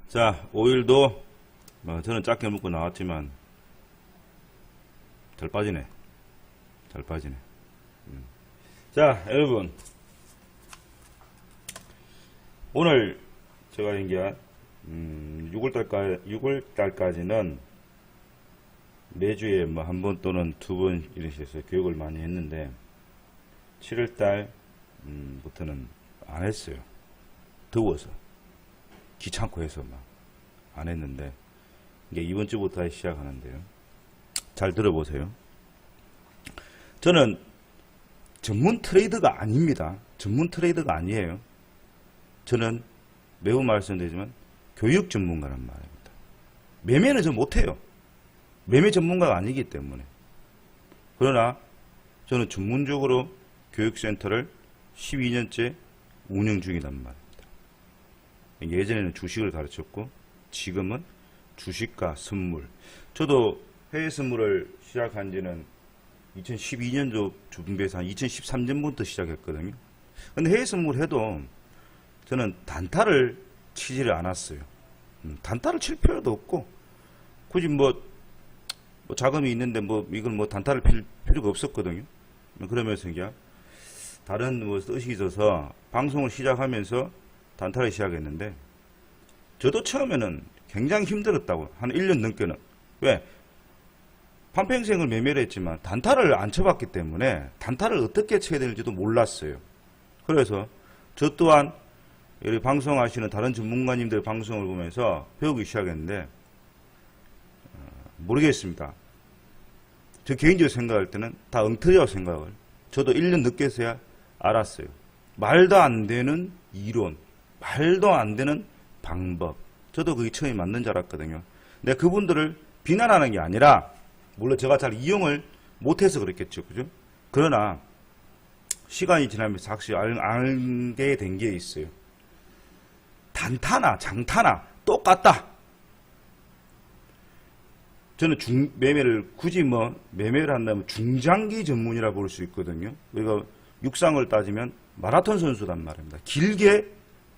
자, 오일도 저는 작게 먹고 나왔지만 잘 빠지네. 잘 빠지네. 자, 여러분, 오늘 제가 얘기한 6월달까지는 매주에 한 번 또는 두 번 이렇게 해서 교육을 많이 했는데 7월달 부터는 안 했어요. 더워서 귀찮고 해서 막 안 했는데 이게 이번 주부터 다시 시작하는데요. 잘 들어보세요. 저는 전문 트레이더가 아닙니다. 전문 트레이더가 아니에요. 저는 매우 말씀드리지만 교육 전문가란 말입니다. 매매는 저 못해요. 매매 전문가가 아니기 때문에. 그러나 저는 전문적으로 교육센터를 12년째 운영 중이란 말입니다. 예전에는 주식을 가르쳤고 지금은 주식과 선물. 저도 해외 선물을 시작한 지는 2012년도 준비해서 한 2013년부터 시작했거든요. 근데 해외 선물 해도 저는 단타를 치지를 않았어요. 단타를 칠 필요도 없고 굳이 뭐 자금이 있는데 이걸 단타를 필 필요가 없었거든요. 그러면서 이제 다른 뜻이 있어서 방송을 시작하면서 단타를 시작했는데 저도 처음에는 굉장히 힘들었다고. 한 1년 넘게는. 왜? 판평생을 매매를 했지만 단타를 안 쳐봤기 때문에 단타를 어떻게 쳐야 되는지도 몰랐어요. 그래서 저 또한 여기 방송하시는 다른 전문가님들 방송을 보면서 배우기 시작했는데 모르겠습니다. 저 개인적으로 생각할 때는 다 엉터리라고 생각을. 저도 1년 늦게서야 알았어요. 말도 안 되는 이론, 말도 안 되는 방법. 저도 그게 처음에 맞는 줄 알았거든요. 근데 그분들을 비난하는 게 아니라 물론 제가 잘 이용을 못해서 그랬겠죠. 그죠? 그러나 시간이 지나면서 확실히 알게 된 게 있어요. 단타나 장타나 똑같다. 저는 매매를 굳이 매매를 한다면 중장기 전문이라 볼 수 있거든요. 우리가 육상을 따지면 마라톤 선수단 말입니다. 길게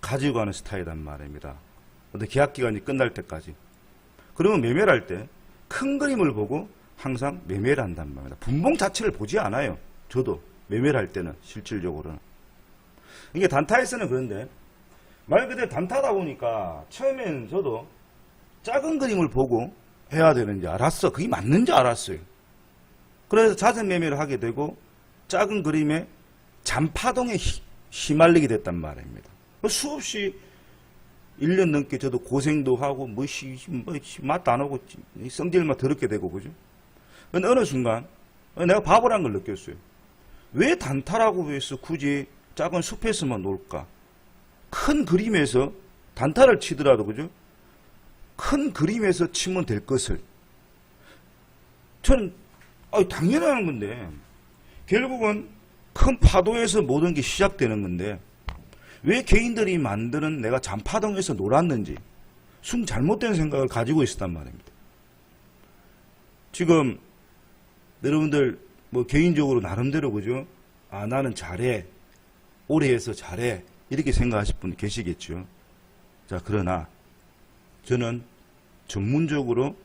가지고 가는 스타일이란 말입니다. 어떤 계약 기간이 끝날 때까지. 그러면 매매를 할 때 큰 그림을 보고 항상 매매를 한단 말입니다. 분봉 자체를 보지 않아요. 저도 매매를 할 때는 실질적으로는. 이게 단타에서는 그런데 말 그대로 단타다 보니까 처음에는 저도 작은 그림을 보고 해야 되는지 알았어. 그게 맞는지 알았어요. 그래서 잦은 매매를 하게 되고 작은 그림에 잔파동에 휘말리게 됐단 말입니다. 수없이 1년 넘게 저도 고생도 하고 맛도 안 오고 성질만 더럽게 되고 그죠? 근데 어느 순간 내가 바보란 걸 느꼈어요. 왜 단타라고 해서 굳이 작은 숲에서만 놀까? 큰 그림에서 단타를 치더라도 그죠? 큰 그림에서 치면 될 것을. 저는 당연한 건데 결국은 큰 파도에서 모든 게 시작되는 건데 왜 개인들이 만드는 내가 잔파동에서 놀았는지 잘못된 생각을 가지고 있었단 말입니다. 지금 여러분들 개인적으로 나름대로 그죠? 나는 잘해. 오래 해서 잘해. 이렇게 생각하실 분 계시겠죠. 자, 그러나 저는 전문적으로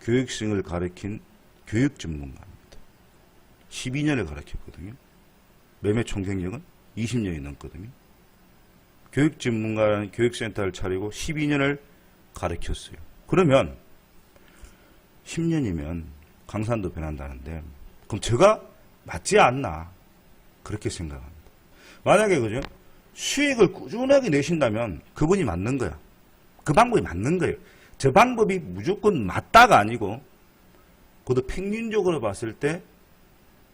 교육생을 가르친 교육 전문가입니다. 12년을 가르쳤거든요. 매매 총경력은 20년이 넘거든요. 교육 전문가라는 교육센터를 차리고 12년을 가르쳤어요. 그러면 10년이면 강산도 변한다는데 그럼 제가 맞지 않나 그렇게 생각합니다. 만약에 그죠? 수익을 꾸준하게 내신다면 그분이 맞는 거야. 그 방법이 맞는 거예요. 저 방법이 무조건 맞다가 아니고 그것도 평균적으로 봤을 때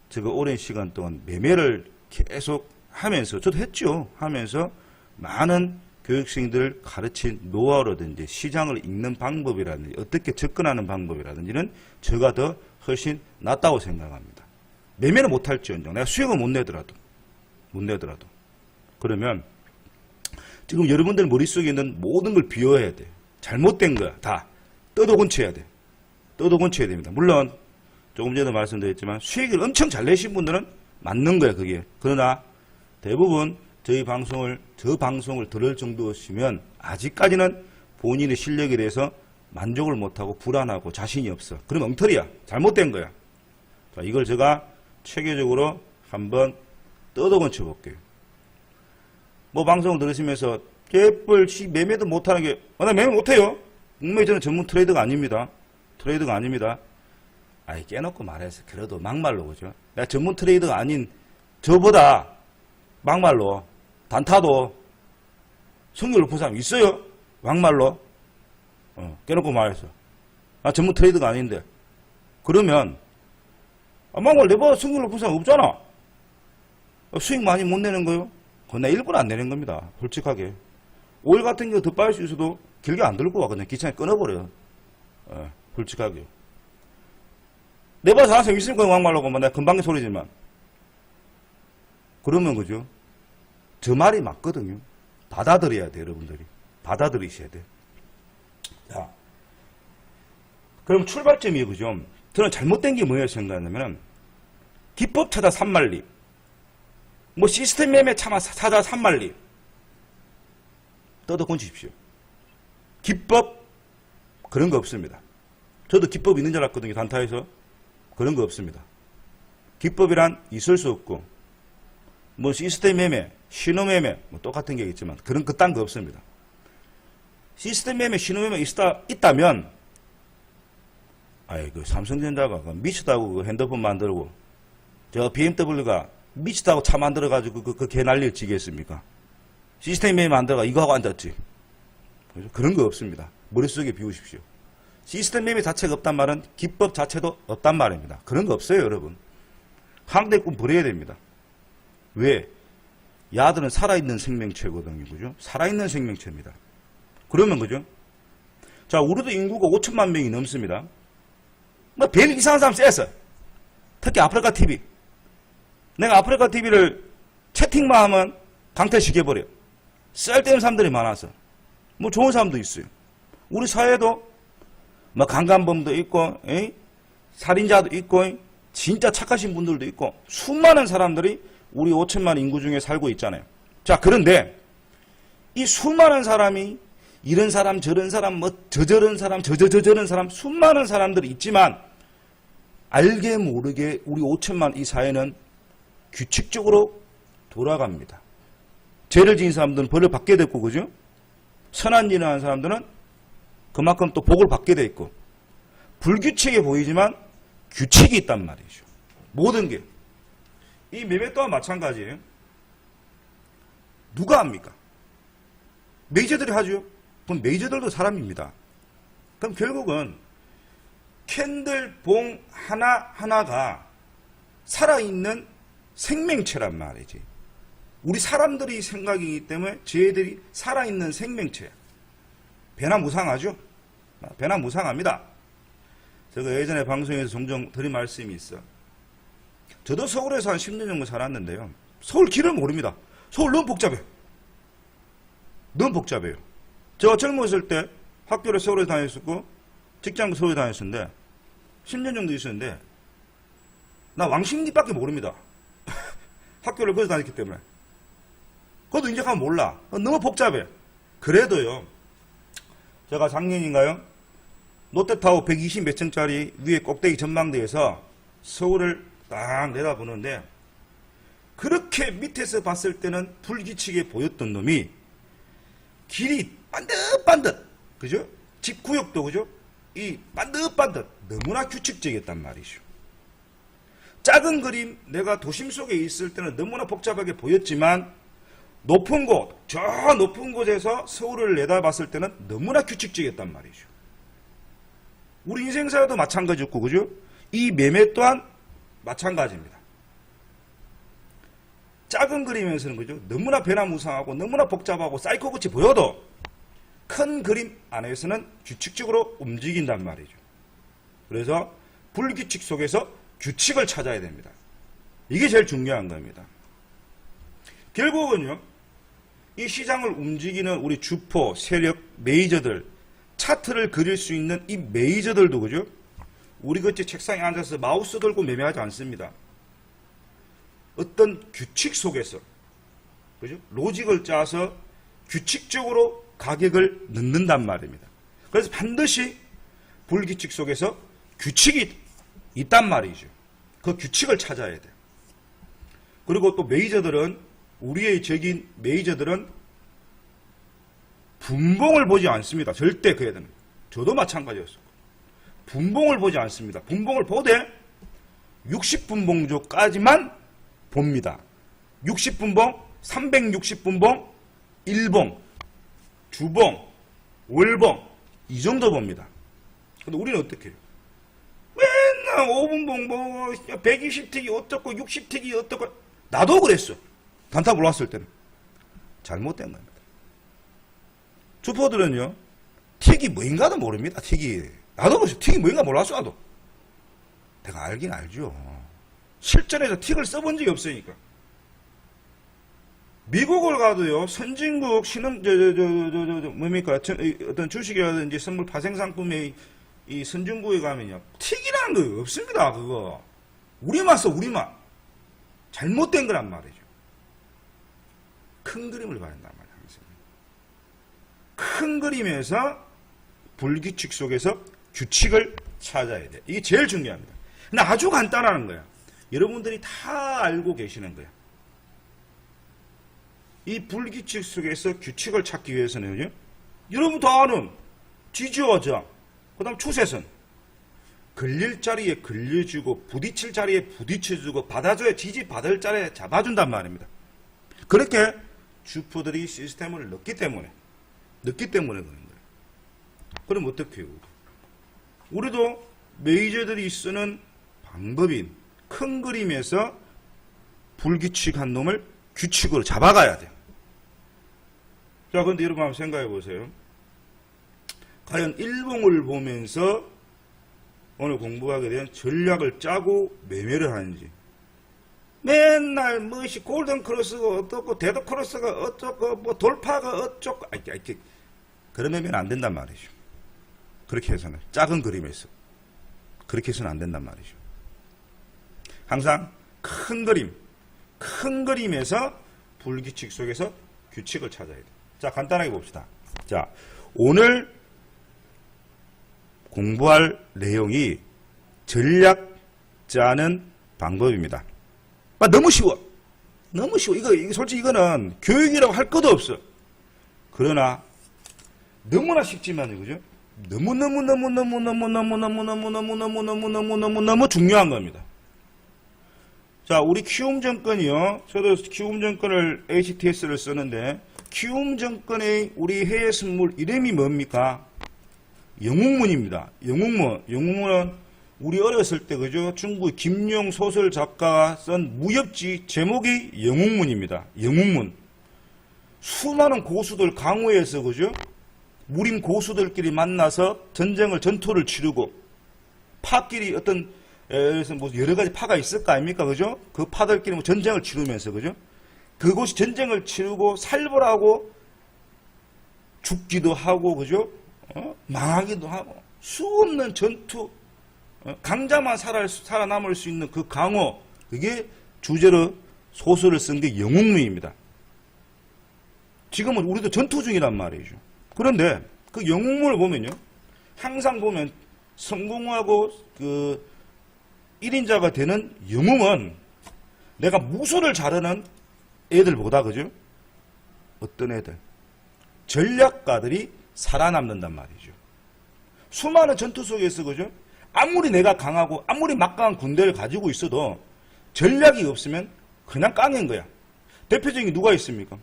제가 오랜 시간 동안 매매를 계속 하면서 저도 했죠. 하면서 많은 교육생들을 가르친 노하우라든지 시장을 읽는 방법이라든지 어떻게 접근하는 방법이라든지는 제가 더 훨씬 낫다고 생각합니다. 매매는 못할지언정 내가 수익을 못 내더라도 그러면 지금 여러분들 머릿속에 있는 모든 걸 비워야 돼. 잘못된 거야. 다 떠도곤쳐야 돼. 떠도곤쳐야 됩니다. 물론 조금 전에 말씀드렸지만 수익을 엄청 잘 내신 분들은 맞는 거야 그게. 그러나 대부분 저 방송을 들을 정도시면 아직까지는 본인의 실력에 대해서 만족을 못하고 불안하고 자신이 없어. 그럼 엉터리야. 잘못된 거야. 자, 이걸 제가 체계적으로 한번 뜯어건쳐 볼게요. 뭐 방송을 들으시면서 개뿔 매매도 못하는 게 나 매매 못해요. 분명히 저는 전문 트레이더가 아닙니다. 트레이더가 아닙니다. 아이 깨놓고 말해서 그래도 막말로 그죠. 내가 전문 트레이더가 아닌 저보다 막말로 단타도 승률 높은 사람 있어요. 막말로 깨놓고 말해서 나 전문 트레이더가 아닌데 그러면 막말 내봐 승률 높은 사람 없잖아. 수익 많이 못 내는 거요? 그건 나 일부러 안 내는 겁니다. 솔직하게. 오일 같은 경우 더 빠질 수 있어도 길게 안 들고 와. 그냥 귀찮게 끊어버려요. 솔직하게. 내봐 잘하는 사람 있으니까 막말로 하면 내가 금방의 소리지만. 그러면 그죠? 저 말이 맞거든요. 받아들여야 돼, 여러분들이. 받아들이셔야 돼. 자. 그럼 출발점이 그죠? 저는 잘못된 게 뭐예요, 생각하냐면, 기법 찾아 산말리. 뭐 시스템 매매 찾아 산말리. 뜯어건치십시오. 기법 그런 거 없습니다. 저도 기법 있는 줄 알았거든요. 단타에서. 그런 거 없습니다. 기법이란 있을 수 없고 뭐 시스템 매매, 신호 매매 뭐 똑같은 게 있지만 그런 그딴 거 없습니다. 시스템 매매, 신호 매매 있다면 그 삼성전자가 미쳤다고 그 핸드폰 만들고 저 BMW가 미쳤다고 차 만들어가지고 그 개 난리를 치겠습니까? 시스템 매매 만들어가 이거 하고 앉았지. 그런 거 없습니다. 머릿속에 비우십시오. 시스템 매매 자체가 없단 말은 기법 자체도 없단 말입니다. 그런 거 없어요, 여러분. 항대꾼 버려야 됩니다. 왜? 야들은 살아있는 생명체거든요, 그죠? 살아있는 생명체입니다. 그러면, 그죠? 자, 우리도 인구가 5천만 명이 넘습니다. 뭐, 별 이상한 사람 쎄서. 특히 아프리카 TV. 내가 아프리카 TV를 채팅만 하면 강퇴시켜버려. 쓸데없는 사람들이 많아서. 뭐, 좋은 사람도 있어요. 우리 사회도 뭐 강간범도 있고, 살인자도 있고, 진짜 착하신 분들도 있고, 수많은 사람들이 우리 5천만 인구 중에 살고 있잖아요. 자, 그런데 이 수많은 사람이 이런 사람, 저런 사람, 뭐 저런 사람, 저런 사람, 수많은 사람들이 있지만 알게 모르게 우리 5천만 이 사회는 규칙적으로 돌아갑니다. 죄를 지은 사람들은 벌을 받게 됐고, 그죠? 선한 일을 하는 사람들은 그만큼 또 복을 받게 돼 있고 불규칙해 보이지만 규칙이 있단 말이죠. 모든 게. 이 매매 또한 마찬가지예요. 누가 합니까? 메이저들이 하죠. 그럼 메이저들도 사람입니다. 그럼 결국은 캔들봉 하나하나가 살아있는 생명체란 말이지. 우리 사람들이 생각이기 때문에 쟤들이 살아있는 생명체야. 배나무상하죠? 배나무상합니다. 제가 예전에 방송에서 종종 드린 말씀이 있어. 저도 서울에서 한 10년 정도 살았는데요. 서울 길을 모릅니다. 서울 너무 복잡해. 너무 복잡해요. 제가 젊었을 때 학교를 서울에 다녔었고 직장도 서울에 다녔었는데 10년 정도 있었는데 나 왕십리밖에 모릅니다. 학교를 거기서 다녔기 때문에. 그것도 이제 가면 몰라. 너무 복잡해. 그래도요. 제가 작년인가요? 롯데타워 120 몇 층짜리 위에 꼭대기 전망대에서 서울을 딱 내다보는데 그렇게 밑에서 봤을 때는 불규칙해 보였던 놈이 길이 반듯반듯, 그죠? 집 구역도, 그죠? 이 반듯반듯 너무나 규칙적이었단 말이죠. 작은 그림, 내가 도심 속에 있을 때는 너무나 복잡하게 보였지만 높은 곳, 저 높은 곳에서 서울을 내다봤을 때는 너무나 규칙적이었단 말이죠. 우리 인생사에도 마찬가지였고, 그죠? 이 매매 또한 마찬가지입니다. 작은 그림에서는, 그죠? 너무나 배나무상하고 너무나 복잡하고 사이코같이 보여도 큰 그림 안에서는 규칙적으로 움직인단 말이죠. 그래서 불규칙 속에서 규칙을 찾아야 됩니다. 이게 제일 중요한 겁니다. 결국은요, 이 시장을 움직이는 우리 주포, 세력, 메이저들, 차트를 그릴 수 있는 이 메이저들도, 그죠? 우리같이 책상에 앉아서 마우스 들고 매매하지 않습니다. 어떤 규칙 속에서, 그죠? 로직을 짜서 규칙적으로 가격을 넣는단 말입니다. 그래서 반드시 불규칙 속에서 규칙이 있단 말이죠. 그 규칙을 찾아야 돼요. 그리고 또 메이저들은, 우리의 적인 메이저들은 분봉을 보지 않습니다. 절대 그 애들은. 저도 마찬가지였어요. 분봉을 보지 않습니다. 분봉을 보되 60분봉조까지만 봅니다. 60분봉, 360분봉, 일봉, 주봉, 월봉 이 정도 봅니다. 근데 우리는 어떻게 해요? 맨날 5분봉 뭐 120틱이 어떻고 60틱이 어떻고. 나도 그랬어. 단타 올랐을 때는. 잘못된 겁니다. 주포들은요, 틱이 뭐인가도 모릅니다. 틱이. 나도 그랬어. 틱이 뭐인가 몰랐어. 나도. 내가 알긴 알죠. 실전에서 틱을 써본 적이 없으니까. 미국을 가도요, 선진국 뭡니까? 어떤 주식이라든지 선물 파생상품의 이 선진국에 가면요, 틱이라는 거 없습니다. 그거. 우리만 써, 우리만. 잘못된 거란 말이죠. 큰 그림을 봐야 한단 말이에요. 큰 그림에서 불규칙 속에서 규칙을 찾아야 돼. 이게 제일 중요합니다. 근데 아주 간단한 거야. 여러분들이 다 알고 계시는 거야. 이 불규칙 속에서 규칙을 찾기 위해서는요, 여러분 다 아는 지지와 저항, 그 다음 추세선, 걸릴 자리에 걸려주고 부딪힐 자리에 부딪혀주고 받아줘야 지지받을 자리에 잡아준단 말입니다. 그렇게 주포들이 시스템을 넣기 때문에 그런 거예요. 그럼 어떻게 해요? 우리도 메이저들이 쓰는 방법인 큰 그림에서 불규칙한 놈을 규칙으로 잡아가야 돼요. 자, 그런데 여러분 한번 생각해 보세요. 과연 일봉을 보면서 오늘 공부하게 된 전략을 짜고 매매를 하는지. 맨날 무엇이 골든 크로스가 어떻고 데드 크로스가 어쩌고 뭐 돌파가 어쩌고 그러면 안 된단 말이죠. 그렇게 해서는 작은 그림에서 그렇게 해서는 안 된단 말이죠. 항상 큰 그림에서 불규칙 속에서 규칙을 찾아야 돼요. 자, 간단하게 봅시다. 자, 오늘 공부할 내용이 전략 짜는 방법입니다. 너무 쉬워. 너무 쉬워. 이거 솔직히 이거는 교육이라고 할 것도 없어. 그러나 너무나 쉽지만 그죠? 너무 중요한 겁니다. 자, 우리 키움증권이요. 저도 키움증권을 HTS를 쓰는데 키움증권의 우리 해외 선물 이름이 뭡니까? 영웅문입니다. 영웅문은 우리 어렸을 때 그죠? 중국 김용 소설 작가가 쓴 무협지 제목이 영웅문입니다. 영웅문. 수많은 고수들 강호에서 그죠? 무림 고수들끼리 만나서 전투를 치르고 파끼리 어떤 뭐 여러 가지 파가 있을 거 아닙니까? 그죠? 그 파들끼리 뭐 전쟁을 치르면서 그죠? 그곳이 전쟁을 치르고 살벌하고 죽기도 하고 그죠? 망하기도 하고 수없는 전투, 강자만 살아남을 수 있는 그 강호, 그게 주제로 소설을 쓴 게 영웅문입니다. 지금은 우리도 전투 중이란 말이죠. 그런데 그 영웅문을 보면요, 항상 보면 성공하고 그 1인자가 되는 영웅은 내가 무술을 잘하는 애들보다 그죠? 어떤 애들? 전략가들이 살아남는단 말이죠. 수많은 전투 속에서 그죠? 아무리 내가 강하고 아무리 막강한 군대를 가지고 있어도 전략이 없으면 그냥 깡인 거야. 대표적인 게 누가 있습니까?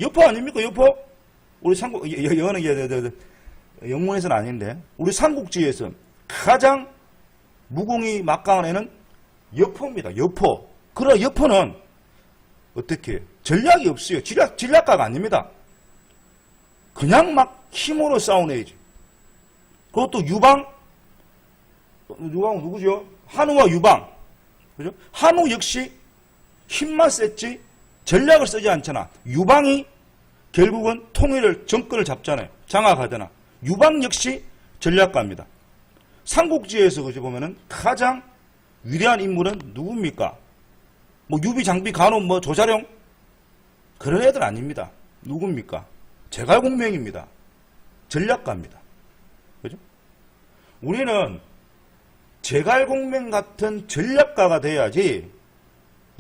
여포 아닙니까? 여포? 우리 삼국, 영문에서는 아닌데 우리 삼국지에서 가장 무공이 막강한 애는 여포입니다. 여포. 그러나 여포는 어떻게 전략이 없어요. 전략가가 아닙니다. 그냥 막 힘으로 싸우는 애지. 그것도 유방은 누구죠? 한우와 유방. 그죠? 한우 역시 힘만 셌지 전략을 쓰지 않잖아. 유방이 결국은 정권을 잡잖아요. 장악하잖아. 유방 역시 전략가입니다. 삼국지에서 그죠 보면은 가장 위대한 인물은 누굽니까? 뭐 유비, 장비, 간호, 뭐 조자룡 그런 애들 아닙니다. 누굽니까? 제갈공명입니다. 전략가입니다. 그죠? 우리는 제갈공명 같은 전략가가 돼야지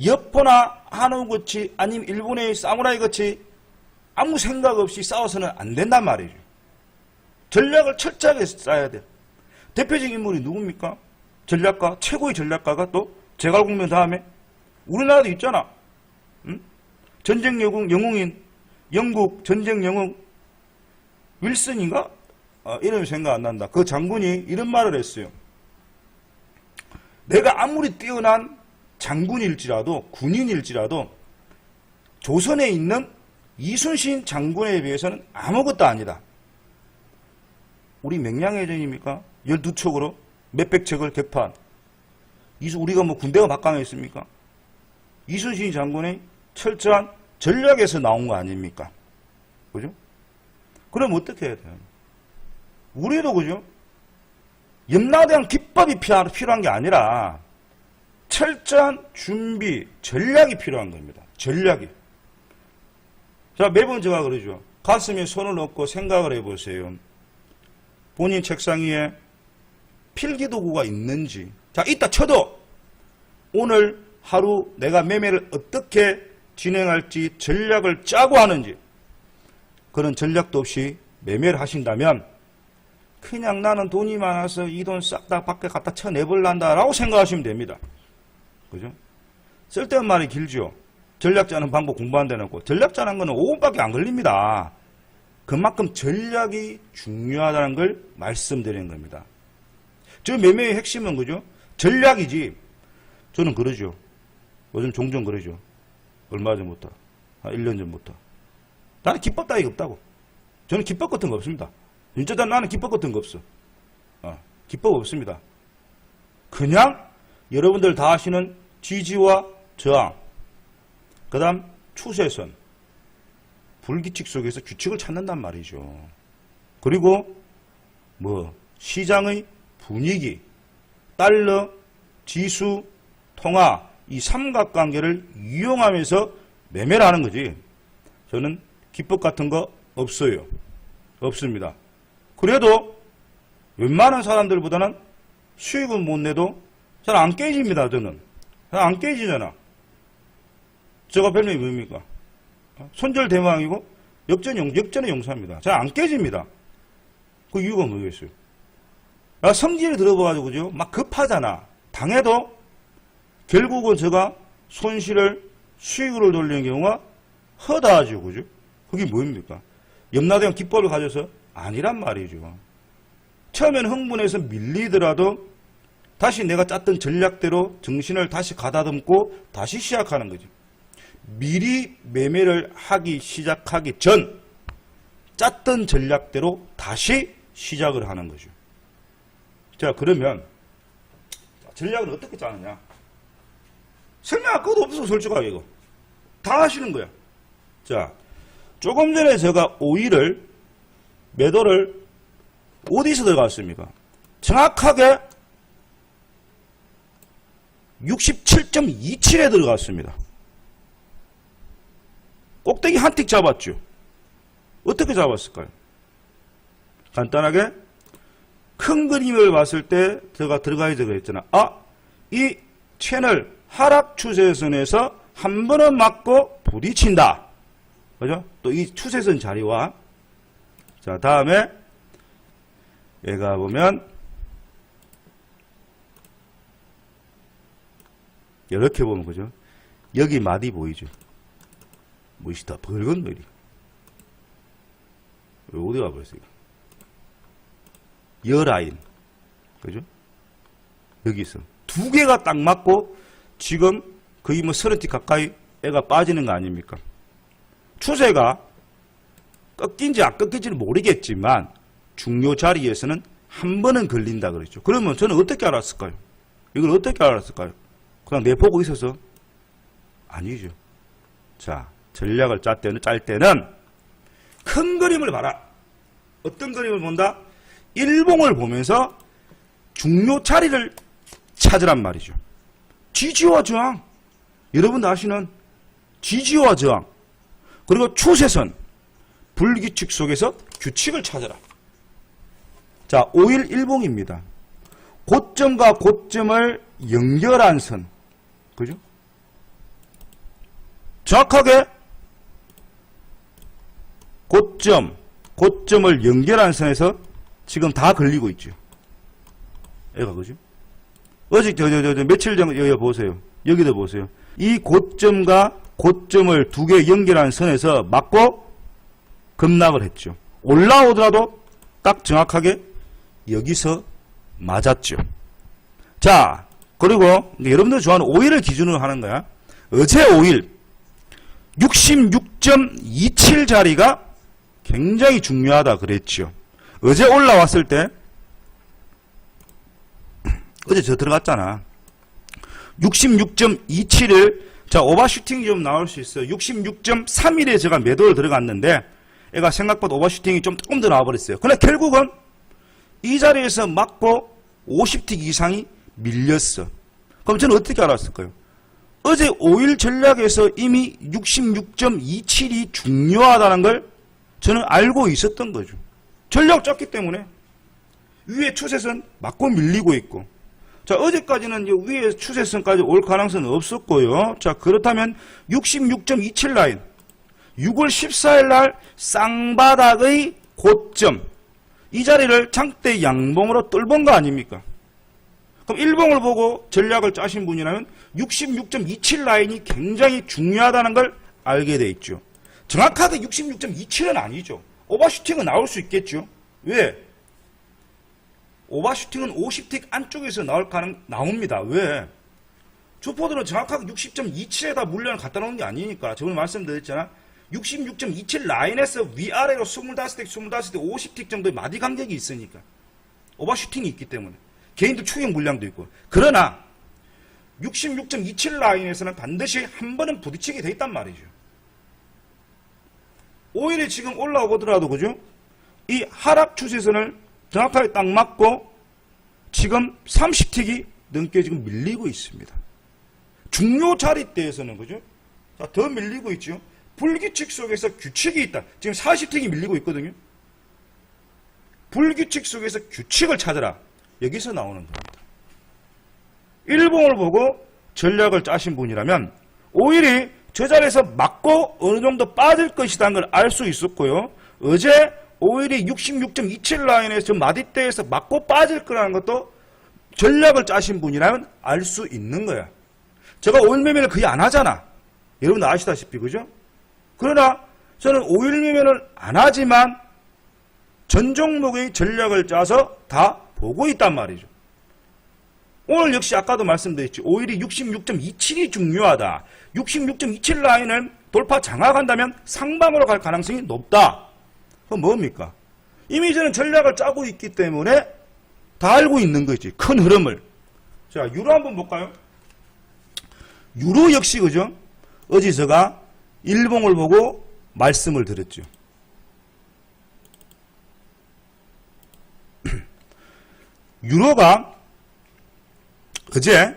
여포나 한우같이 아니면 일본의 사무라이같이 아무 생각 없이 싸워서는 안 된단 말이죠. 전략을 철저하게 짜야 돼요. 대표적인 인물이 누굽니까? 전략가, 최고의 전략가가 또 제갈공명 다음에 우리나라도 있잖아. 응? 전쟁 영웅인 영국 전쟁 영웅 윌슨인가? 이름이 생각 안 난다. 그 장군이 이런 말을 했어요. 내가 아무리 뛰어난 장군일지라도 군인일지라도 조선에 있는 이순신 장군에 비해서는 아무것도 아니다. 우리 맹량해전입니까? 12척으로 몇백 척을 격파한 우리가 뭐 군대가 막강했습니까? 이순신 장군의 철저한 전략에서 나온 거 아닙니까? 그죠? 그럼 어떻게 해야 돼요? 우리도 그죠? 염라대왕 기법이 필요한 게 아니라 철저한 준비, 전략이 필요한 겁니다. 전략이. 자, 매번 제가 그러죠. 가슴에 손을 얹고 생각을 해보세요. 본인 책상 위에 필기도구가 있는지. 자, 있다 쳐도 오늘 하루 내가 매매를 어떻게 진행할지 전략을 짜고 하는지 그런 전략도 없이 매매를 하신다면 그냥 나는 돈이 많아서 이 돈 싹 다 밖에 갖다 쳐내볼란다 라고 생각하시면 됩니다. 그죠? 쓸데없는 말이 길죠. 전략 짜는 방법 공부 안 되놓고 전략 짜는 거는 5분밖에 안 걸립니다. 그만큼 전략이 중요하다는 걸 말씀드리는 겁니다. 저 매매의 핵심은 그죠? 전략이지. 저는 그러죠. 요즘 종종 그러죠. 얼마 전부터. 한 1년 전부터. 나는 기법 따위가 없다고. 저는 기법 같은 거 없습니다. 진짜 나는 기법 같은 거 없어. 기법 없습니다. 그냥 여러분들 다 아시는 지지와 저항, 그 다음 추세선, 불규칙 속에서 규칙을 찾는단 말이죠. 그리고 시장의 분위기, 달러, 지수, 통화 이 삼각관계를 이용하면서 매매를 하는 거지. 저는 기법 같은 거 없어요. 없습니다. 그래도 웬만한 사람들보다는 수익은 못 내도 잘 안 깨집니다. 저는. 잘 안 깨지잖아. 제가 별명이 뭡니까? 손절대왕이고 역전의 용사입니다. 잘 안 깨집니다. 그 이유가 뭐겠어요? 성질이 들어봐가지고 그죠? 막 급하잖아. 당해도 결국은 제가 손실을 수익으로 돌리는 경우가 허다하죠. 그죠? 그게 뭡니까? 염라대왕 기법을 가져서 아니란 말이죠. 처음에는 흥분해서 밀리더라도 다시 내가 짰던 전략대로 정신을 다시 가다듬고 다시 시작하는 거죠. 미리 매매를 하기 시작하기 전 짰던 전략대로 다시 시작을 하는 거죠. 자, 그러면 전략을 어떻게 짜느냐? 설명할 것도 없어, 솔직하게 이거. 다 하시는 거야. 자, 조금 전에 제가 매도를 어디서 들어갔습니까? 정확하게 67.27에 들어갔습니다. 꼭대기 한 틱 잡았죠. 어떻게 잡았을까요? 간단하게 큰 그림을 봤을 때 제가 들어가야 되고 했잖아. 이 채널 하락 추세선에서 한 번은 맞고 부딪힌다. 그죠? 또 이 추세선 자리와 자, 다음에 얘가 보면 이렇게 보면 그죠? 여기 마디 보이죠? 멋있다. 붉은 머리. 어디 가버렸어요? 여라인. 그죠? 여기 있어. 두 개가 딱 맞고 지금 거의 30티 가까이 애가 빠지는 거 아닙니까? 추세가 꺾인지 안 꺾인지는 모르겠지만 중요 자리에서는 한 번은 걸린다 그랬죠. 그러면 저는 어떻게 알았을까요? 이걸 어떻게 알았을까요? 그냥 내보고 있어서? 아니죠. 자, 전략을 짤 때는 큰 그림을 봐라. 어떤 그림을 본다? 일봉을 보면서 중요 자리를 찾으란 말이죠. 지지와 저항. 여러분도 아시는 지지와 저항. 그리고 추세선. 불규칙 속에서 규칙을 찾아라. 자, 5일 일봉입니다. 고점과 고점을 연결한 선. 그죠? 정확하게 고점을 연결한 선에서 지금 다 걸리고 있죠. 얘가 그죠? 어제 며칠 전 여기 보세요. 여기도 보세요. 이 고점과 고점을 두 개 연결한 선에서 맞고 급락을 했죠. 올라오더라도 딱 정확하게 여기서 맞았죠. 자, 그리고 여러분들 좋아하는 5일을 기준으로 하는 거야. 어제 5일 66.27 자리가 굉장히 중요하다 그랬죠. 어제 올라왔을 때 어제 저 들어갔잖아. 66.27을 자, 오버슈팅이 좀 나올 수 있어요. 66.31에 제가 매도를 들어갔는데 얘가 생각보다 오버슈팅이 좀 조금 더 나와버렸어요. 그런데 결국은 이 자리에서 맞고 50틱 이상이 밀렸어. 그럼 저는 어떻게 알았을까요? 어제 5일 전략에서 이미 66.27이 중요하다는 걸 저는 알고 있었던 거죠. 전략 짰기 때문에 위에 추세선 맞고 밀리고 있고, 자, 어제까지는 위에 추세선까지 올 가능성은 없었고요. 자, 그렇다면 66.27 라인 6월 14일 날 쌍바닥의 고점, 이 자리를 장대 양봉으로 뚫은 거 아닙니까? 그럼 일봉을 보고 전략을 짜신 분이라면 66.27 라인이 굉장히 중요하다는 걸 알게 돼 있죠. 정확하게 66.27은 아니죠. 오버슈팅은 나올 수 있겠죠. 왜? 오버슈팅은 50틱 안쪽에서 나옵니다. 왜? 주포들은 정확하게 60.27에다 물량을 갖다 놓은 게 아니니까. 저번에 말씀드렸잖아. 66.27 라인에서 위아래로 25틱, 50틱 정도의 마디 간격이 있으니까. 오버슈팅이 있기 때문에. 개인들 추격 물량도 있고. 그러나 66.27 라인에서는 반드시 한 번은 부딪히게 돼 있단 말이죠. 오일이 지금 올라오더라도 그죠? 이 하락 추세선을 정확하게 딱 맞고 지금 30틱이 넘게 지금 밀리고 있습니다. 중요 자리대에서는 그죠? 자, 더 밀리고 있죠. 불규칙 속에서 규칙이 있다. 지금 40틱이 밀리고 있거든요. 불규칙 속에서 규칙을 찾아라. 여기서 나오는 겁니다. 일봉을 보고 전략을 짜신 분이라면 오일이 저 자리에서 맞고 어느 정도 빠질 것이라는 걸 알 수 있었고요. 어제 오일이 66.27 라인에서 마디대에서 맞고 빠질 거라는 것도 전략을 짜신 분이라면 알 수 있는 거야. 제가 오일 매매를 거의 안 하잖아. 여러분 아시다시피 그죠? 그러나 저는 오일 매매를 안 하지만 전 종목의 전략을 짜서 다 보고 있단 말이죠. 오늘 역시 아까도 말씀드렸죠. 오일이 66.27이 중요하다. 66.27 라인을 돌파 장악한다면 상방으로 갈 가능성이 높다. 그건 뭡니까? 이미 저는 전략을 짜고 있기 때문에 다 알고 있는 거지. 큰 흐름을. 자, 유로 한번 볼까요? 유로 역시 그죠? 어제 제가 일봉을 보고 말씀을 드렸죠. 유로가 어제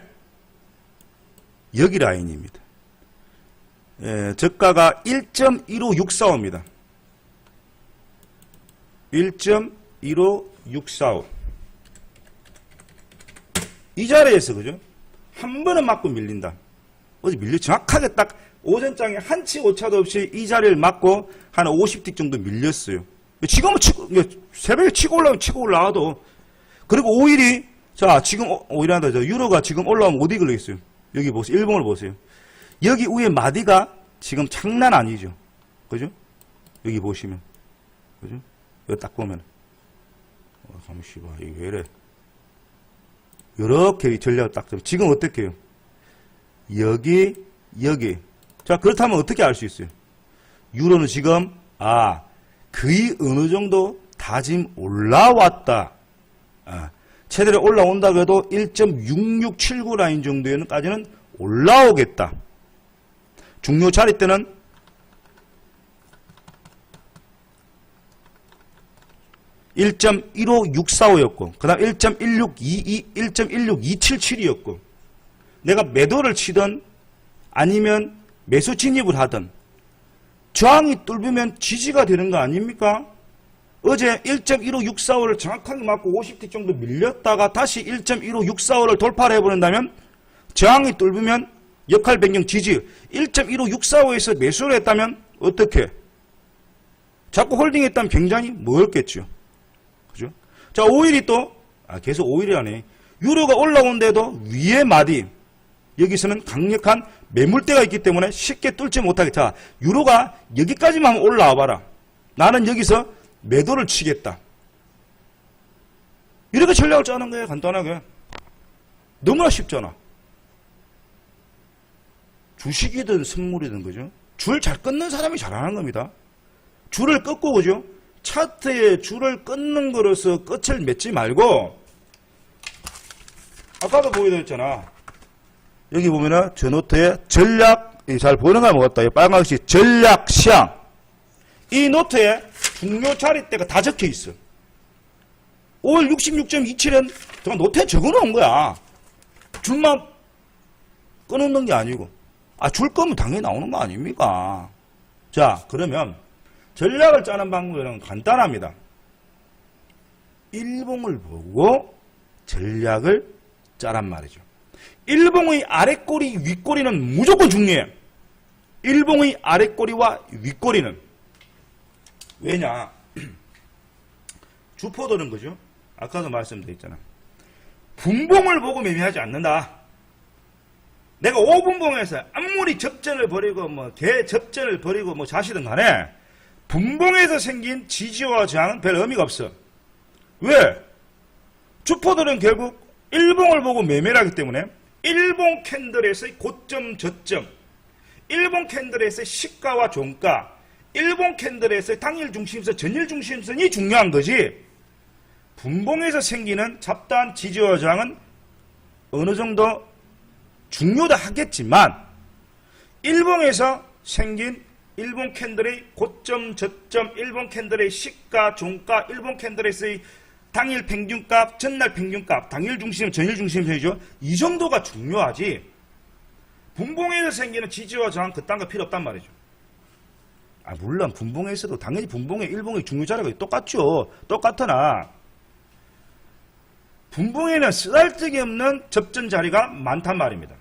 여기 라인입니다. 저가가 1.15645입니다. 1.15645. 이 자리에서 그죠? 한 번은 맞고 밀린다. 어제 밀려 정확하게 딱 오전장에 한치 오차도 없이 이 자리를 맞고 한 50틱 정도 밀렸어요. 지금은 새벽에 치고 올라와도 그리고 오일이 자 지금 오일한다. 저 유로가 지금 올라오면 어디 걸려있어요? 여기 보세요. 일봉을 보세요. 여기 위에 마디가 지금 장난 아니죠. 그죠? 여기 보시면 그죠? 여기 딱 보면 잠시만 이게 왜 이래? 이렇게 전략을 딱 잡으면 지금 어떻게 해요? 여기 자 그렇다면 어떻게 알 수 있어요? 유로는 지금 거의 어느 정도 다짐 올라왔다. 최대로 올라온다고 해도 1.6679 라인 정도에는까지는 올라오겠다. 중요 자리 때는 1.15645였고 그 다음 1.1622, 1.16277이었고 내가 매도를 치든 아니면 매수 진입을 하든 저항이 뚫리면 지지가 되는 거 아닙니까? 어제 1.15645를 정확하게 맞고 50티 정도 밀렸다가 다시 1.15645를 돌파를 해버린다면 저항이 뚫리면 역할 변경 지지 1.15645에서 매수를 했다면 어떻게? 자꾸 홀딩했다면 굉장히 멀겠죠. 그죠? 자, 5일이 또 계속 5일이 아니에요. 유로가 올라온데도 위에 마디 여기서는 강력한 매물대가 있기 때문에 쉽게 뚫지 못하게. 자, 유로가 여기까지만 올라와 봐라. 나는 여기서 매도를 치겠다. 이렇게 전략을 짜는 거예요. 간단하게. 너무나 쉽잖아. 주식이든 선물이든 그죠? 줄 잘 끊는 사람이 잘하는 겁니다. 줄을 끊고 그죠? 차트에 줄을 끊는 거로서 끝을 맺지 말고 아까도 보여드렸잖아. 여기 보면은 저 노트에 전략 잘 보이는 거 먹었다. 빨간색 전략 시향. 이 노트에 중요 자리대가 다 적혀 있어. 5월 66.27은 정말 노트에 적어 놓은 거야. 줄만 끊는 게 아니고. 줄 거면 당연히 나오는 거 아닙니까? 자, 그러면 전략을 짜는 방법은 간단합니다. 일봉을 보고 전략을 짜란 말이죠. 일봉의 아랫꼬리, 윗꼬리는 무조건 중요해요. 일봉의 아랫꼬리와 윗꼬리는. 왜냐? 주포들은 그죠? 아까도 말씀드렸잖아. 분봉을 보고 매매하지 않는다. 내가 5분봉에서 아무리 접전을 벌이고 개접전을 벌이고 자시든 간에 분봉에서 생긴 지지와 저항은 별 의미가 없어. 왜? 주포들은 결국 일봉을 보고 매매를 하기 때문에 일봉 캔들에서의 고점, 저점, 일봉 캔들에서의 시가와 종가, 일봉 캔들에서의 당일 중심선, 전일 중심선이 중요한 거지. 분봉에서 생기는 잡다한 지지와 저항은 어느 정도 중요도 하겠지만 일봉에서 생긴 일봉 캔들의 고점, 저점, 일봉 캔들의 시가, 종가, 일봉 캔들에서의 당일 평균값, 전날 평균값, 당일 중심, 전일 중심선이죠. 이 정도가 중요하지. 분봉에서 생기는 지지와 저항 그딴 거 필요 없단 말이죠. 물론 분봉에서도 당연히 분봉의 일봉의 중요 자리가 똑같죠. 똑같으나 분봉에는 쓰잘데기 없는 접전 자리가 많단 말입니다.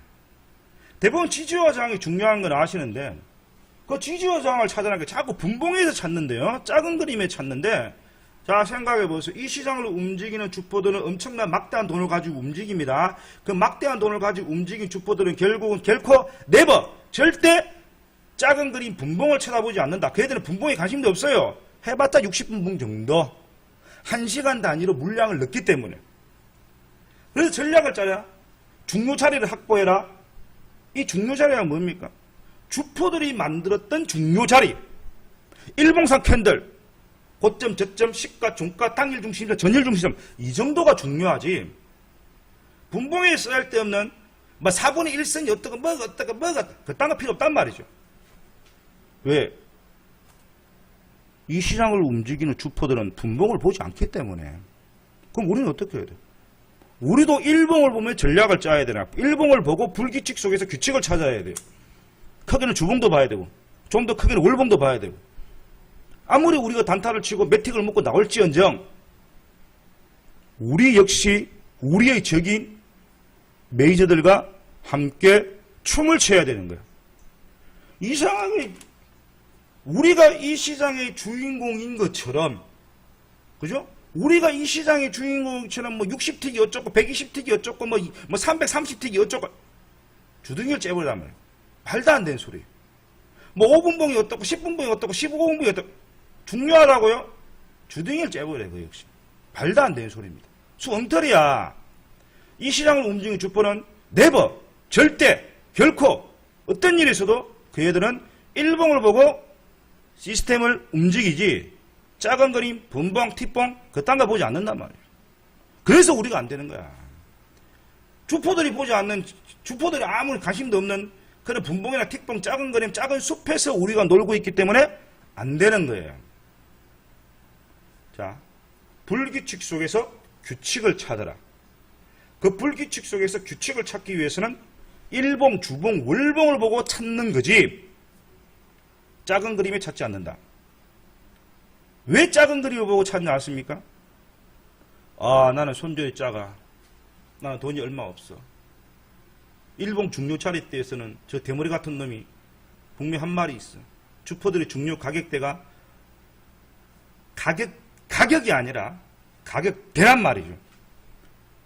대부분 지지와 저항이 중요한 건 아시는데 그 지지와 저항을 찾아내니까 자꾸 분봉에서 찾는데요. 작은 그림에 찾는데 자, 생각해보세요. 이 시장을 움직이는 주포들은 엄청난 막대한 돈을 가지고 움직입니다. 그 막대한 돈을 가지고 움직인 주포들은 결국은 결코 네버 절대 작은 그림 분봉을 쳐다보지 않는다. 그애들은 분봉에 관심도 없어요. 해봤자 60분봉 정도. 1시간 단위로 물량을 넣기 때문에. 그래서 전략을 짜라. 중요 자리를 확보해라. 이 중요 자리가 뭡니까? 주포들이 만들었던 중요 자리. 일봉상 캔들. 고점, 저점, 시가, 종가, 당일 중심점, 전일 중심점. 이 정도가 중요하지. 분봉에 쓸데없는 4분의 1선이 어떠고 그딴 거 필요 없단 말이죠. 왜? 이 시장을 움직이는 주포들은 분봉을 보지 않기 때문에. 그럼 우리는 어떻게 해야 돼? 우리도 일봉을 보면 전략을 짜야 되나? 일봉을 보고 불규칙 속에서 규칙을 찾아야 돼요. 크게는 주봉도 봐야 되고 좀 더 크게는 월봉도 봐야 되고 아무리 우리가 단타를 치고 매틱을 먹고 나올지언정 우리 역시 우리의 적인 메이저들과 함께 춤을 춰야 되는 거야. 이상하게 우리가 이 시장의 주인공인 것처럼 그죠? 우리가 이 시장의 주인공처럼 60틱이 어쩌고 120틱이 어쩌고 330틱이 어쩌고 주둥이를 째버리단 말이야. 말도 안 되는 소리. 5분봉이 어떻고 10분봉이 어떻고 15분봉이 어떻고 중요하다고요? 주둥이를 째버려요. 그 역시. 말도 안 되는 소리입니다. 엉터리야. 이 시장을 움직이는 주포는 네버 절대 결코 어떤 일이 있어도 그 애들은 일봉을 보고 시스템을 움직이지 작은 그림, 분봉, 틱봉 그딴 거 보지 않는단 말이에요. 그래서 우리가 안 되는 거야. 주포들이 보지 않는 주포들이 아무리 관심도 없는 그런 분봉이나 틱봉, 작은 그림, 작은 숲에서 우리가 놀고 있기 때문에 안 되는 거예요. 자, 불규칙 속에서 규칙을 찾아라. 그 불규칙 속에서 규칙을 찾기 위해서는 일봉, 주봉, 월봉을 보고 찾는 거지. 작은 그림에 찾지 않는다. 왜 작은 그림을 보고 찾냐 아십니까? 아, 나는 손절이 작아. 나는 돈이 얼마 없어. 일본 중요 차례대에서는 저 대머리 같은 놈이 분명 한 마리 있어. 주포들의 중요 가격대가 가격이 아니라 가격대란 말이죠.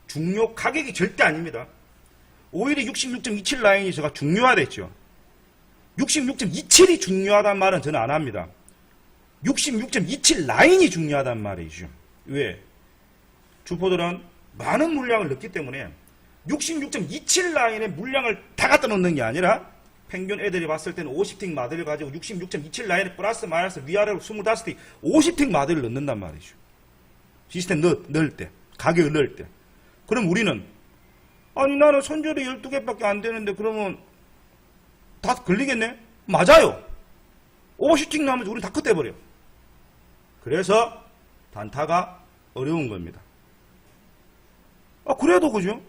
중요 가격이 절대 아닙니다. 오히려 66.27 라인이 제가 중요하댔죠. 66.27이 중요하단 말은 저는 안 합니다. 66.27 라인이 중요하단 말이죠. 왜? 주포들은 많은 물량을 넣기 때문에 66.27 라인의 물량을 다 갖다 놓는 게 아니라 평균 애들이 봤을 때는 50틱 마드를 가지고 66.27 라인에 플러스 마이너스 위아래로 25틱 50틱 마드를 넣는단 말이죠. 시스템 넣을 때, 가격을 넣을 때. 그럼 우리는 아니 나는 손절이 12개밖에 안 되는데 그러면 다 걸리겠네? 맞아요. 50틱 나오면 우리 다 끝내버려. 그래서 단타가 어려운 겁니다. 그래도 그죠?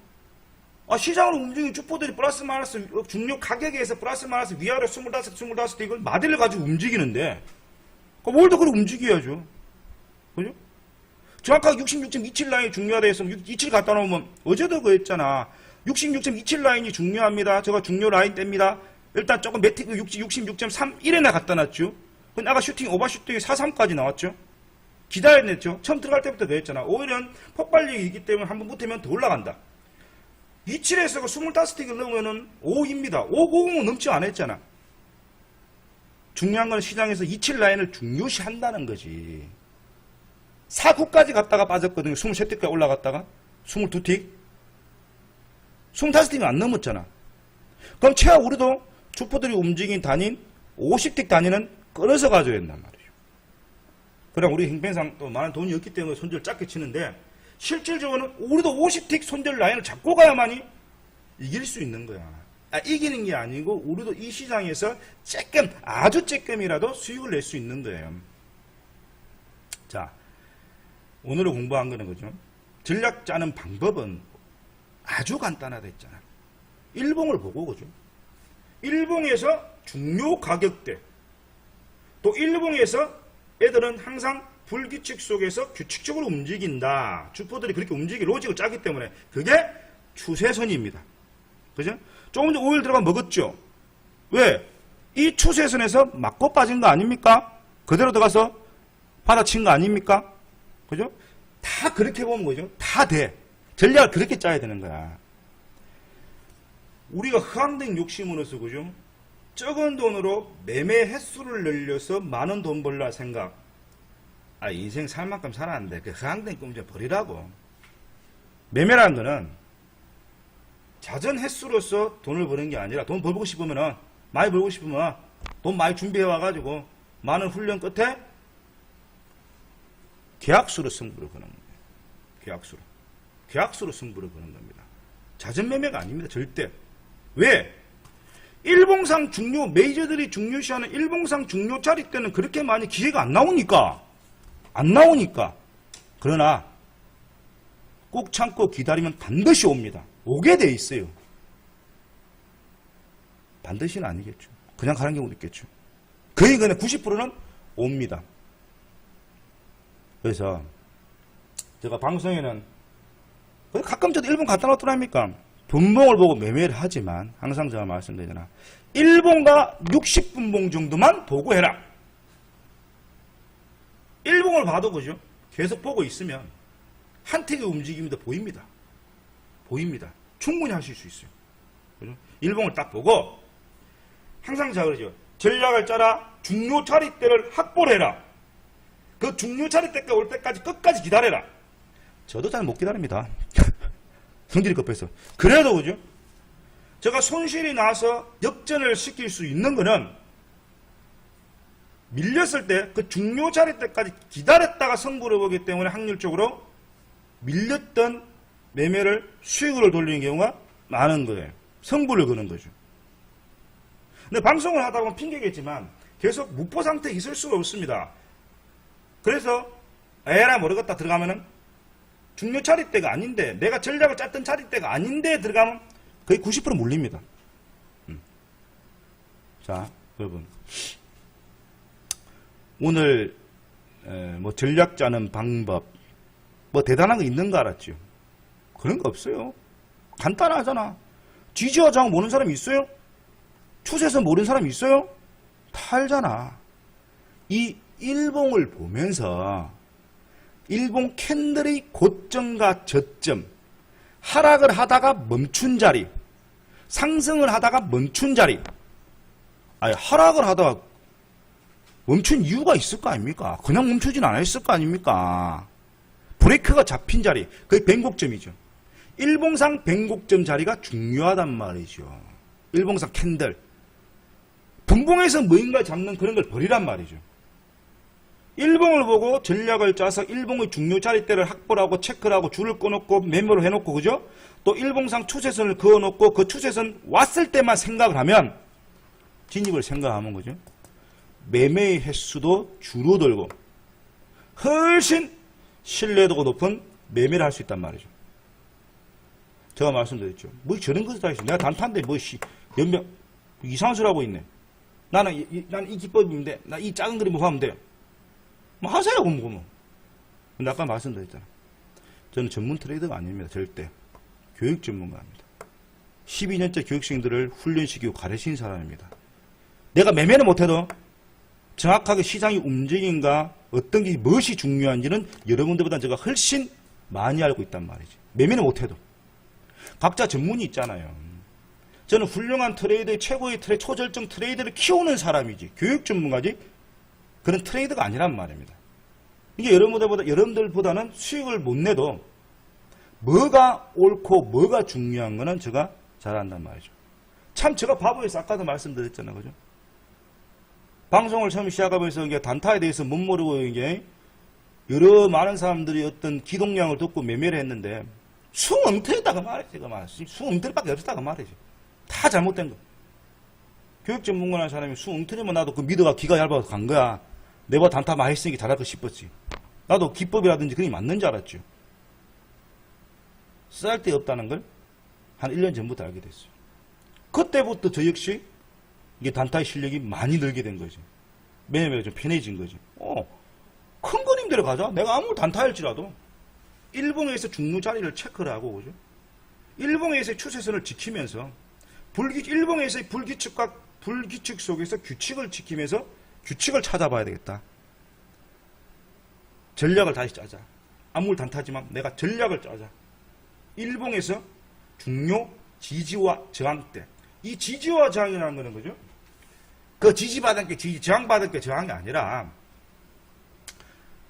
시장으로 움직이는 주포들이 플러스 마이너스 중요 가격에서 플러스 마이너스 위아래 25대 이걸 마디를 가지고 움직이는데 뭘 더 그래 움직여야죠. 그죠? 정확하게 66.27 라인이 중요하다 해서 27 갖다 놓으면 어제도 그랬잖아. 66.27 라인이 중요합니다. 제가 중요 라인 뗍니다. 일단 조금 매틱 66.31에나 갖다 놨죠. 근데 아까 오버슈팅이 43까지 나왔죠. 기다려냈죠. 처음 들어갈 때부터 그랬잖아. 오히려 폭발력이 기 때문에 한번 붙으면 더 올라간다. 27에서 25틱을 넣으면은 5입니다. 550은 넘지 않았잖아. 중요한 건 시장에서 27 라인을 중요시 한다는 거지. 49까지 갔다가 빠졌거든요. 23틱까지 올라갔다가 22틱. 25틱이 안 넘었잖아. 그럼 최하 우리도 주포들이 움직인 단위인 50틱 단위는 끊어서 가져야 된단 말이죠. 그럼 우리 행편상 또 많은 돈이 없기 때문에 손절 작게 치는데 실질적으로는 우리도 50틱 손절 라인을 잡고 가야만이 이길 수 있는 거야. 이기는 게 아니고 우리도 이 시장에서 조금 아주 조금이라도 수익을 낼 수 있는 거예요. 자, 오늘 공부한 거는 그죠? 전략 짜는 방법은 아주 간단하다 했잖아. 일봉을 보고 그죠? 일봉에서 중요 가격대 또 일봉에서 애들은 항상 불규칙 속에서 규칙적으로 움직인다. 주포들이 그렇게 움직일 로직을 짜기 때문에 그게 추세선입니다. 그죠? 조금 전 5일 들어가 먹었죠? 왜? 이 추세선에서 맞고 빠진 거 아닙니까? 그대로 들어가서 받아친 거 아닙니까? 그죠? 다 그렇게 보면 거죠. 다 돼. 전략을 그렇게 짜야 되는 거야. 우리가 허황된 욕심으로서 그죠? 적은 돈으로 매매 횟수를 늘려서 많은 돈 벌라 생각. 인생 살 만큼 살았는데 그 허황된 꿈 좀 버리라고. 매매라는 거는 자전 횟수로서 돈을 버는 게 아니라 돈 벌고 싶으면은 많이 벌고 싶으면 돈 많이 준비해 와가지고 많은 훈련 끝에 계약수로 승부를 거는 거예요. 계약수로 승부를 거는 겁니다. 자전 매매가 아닙니다. 절대. 왜? 일봉상 중요 메이저들이 중요시하는 일봉상 중요 자리 때는 그렇게 많이 기회가 안 나오니까. 그러나 꼭 참고 기다리면 반드시 옵니다. 오게 돼 있어요. 반드시는 아니겠죠. 그냥 가는 경우도 있겠죠. 거의 그냥 90%는 옵니다. 그래서 제가 방송에는 가끔 저도 일본 갖다 놓더랍니까? 분봉을 보고 매매를 하지만 항상 제가 말씀드리잖아. 일봉과 60분봉 정도만 보고 해라. 일봉을 봐도 그죠? 계속 보고 있으면 한 틱의 움직임이 더 보입니다. 충분히 하실 수 있어요. 그죠? 일봉을 딱 보고 항상 제가 그러죠. 전략을 짜라. 중요 차례대를 확보를 해라. 그 중요 차례대가 올 때까지 끝까지 기다려라. 저도 잘 못 기다립니다. 성질이 급해서. 그래도 그죠? 제가 손실이 나서 역전을 시킬 수 있는 거는 밀렸을 때 그 중요 자리 때까지 기다렸다가 승부를 보기 때문에 확률적으로 밀렸던 매매를 수익으로 돌리는 경우가 많은 거예요. 승부를 거는 거죠. 근데 방송을 하다 보면 핑계겠지만 계속 무포 상태에 있을 수가 없습니다. 그래서 에라 모르겠다 들어가면은 중요 자리대가 아닌데 내가 전략을 짰던 자리대가 아닌데 들어가면 거의 90% 몰립니다. 자, 여러분 오늘 뭐 전략 짜는 방법 뭐 대단한 거 있는 거 알았죠? 그런 거 없어요. 간단하잖아. 지지와 저항 모르는 사람이 있어요? 추세선 모르는 사람이 있어요? 다 알잖아. 이 일봉을 보면서 일봉 캔들의 고점과 저점, 하락을 하다가 멈춘 자리, 상승을 하다가 멈춘 자리, 아니 하락을 하다가 멈춘 이유가 있을 거 아닙니까? 그냥 멈추진 않았을 거 아닙니까? 브레이크가 잡힌 자리, 그게 변곡점이죠. 일봉상 변곡점 자리가 중요하단 말이죠. 일봉상 캔들. 분봉에서 뭐인가 잡는 그런 걸 버리란 말이죠. 일봉을 보고 전략을 짜서 일봉의 중요 자리대를 확보를 하고 체크를 하고 줄을 꺼놓고 매매를 해놓고 그죠? 또 일봉상 추세선을 그어놓고 그 추세선 왔을 때만 생각을 하면 진입을 생각하면 그죠? 매매의 횟수도 줄어들고 훨씬 신뢰도가 높은 매매를 할 수 있단 말이죠. 제가 말씀드렸죠. 뭐 저런 것을 다 있어. 내가 단타인데 몇 명 이상한 소리 하고 있네. 나는 이 기법인데 나 이 작은 그림을 하면 돼. 뭐 하세요 그럼. 근데 아까 말씀드렸잖아. 저는 전문 트레이더가 아닙니다. 절대. 교육 전문가입니다. 12년째 교육생들을 훈련시키고 가르친 사람입니다. 내가 매매는 못해도 정확하게 시장이 움직임과 어떤 게 무엇이 중요한지는 여러분들보다 제가 훨씬 많이 알고 있단 말이지. 매매는 못해도. 각자 전문이 있잖아요. 저는 훌륭한 트레이더의 최고의 초절정 트레이더를 키우는 사람이지. 교육 전문가지. 그런 트레이더가 아니란 말입니다. 이게 여러분들보다는 수익을 못 내도 뭐가 옳고 뭐가 중요한 거는 제가 잘 안단 말이죠. 참 제가 바보에서 아까도 말씀드렸잖아요. 그죠? 방송을 처음 시작하면서 이게 단타에 대해서 못 모르고 이게 여러 많은 사람들이 어떤 기동량을 듣고 매매를 했는데 숭엉터리다가 말이지. 숭엉터리밖에 없었다가 말이지. 다 잘못된 거. 교육 전문가라는 사람이 숭엉터리만 나도 그 미드가 기가 얇아서 간 거야. 내가 단타 많이 했으니까 잘할 거 싶었지. 나도 기법이라든지 그게 맞는 줄 알았죠. 쓸데없다는 걸 한 1년 전부터 알게 됐어요. 그때부터 저 역시 이게 단타의 실력이 많이 늘게 된 거지. 매매가 좀 편해진 거지. 큰 그림대로 가자. 내가 아무리 단타일지라도 일봉에서 중요 자리를 체크를 하고 그죠? 일봉에서의 추세선을 지키면서 일봉에서의 불규칙 속에서 규칙을 지키면서 규칙을 찾아봐야 되겠다. 전략을 다시 짜자. 아무리 단타지만 내가 전략을 짜자. 일봉에서 중요 지지와 저항대. 이 지지와 저항이라는 거는 거죠? 그 지지받은 게 지지, 저항받은 게 저항이 아니라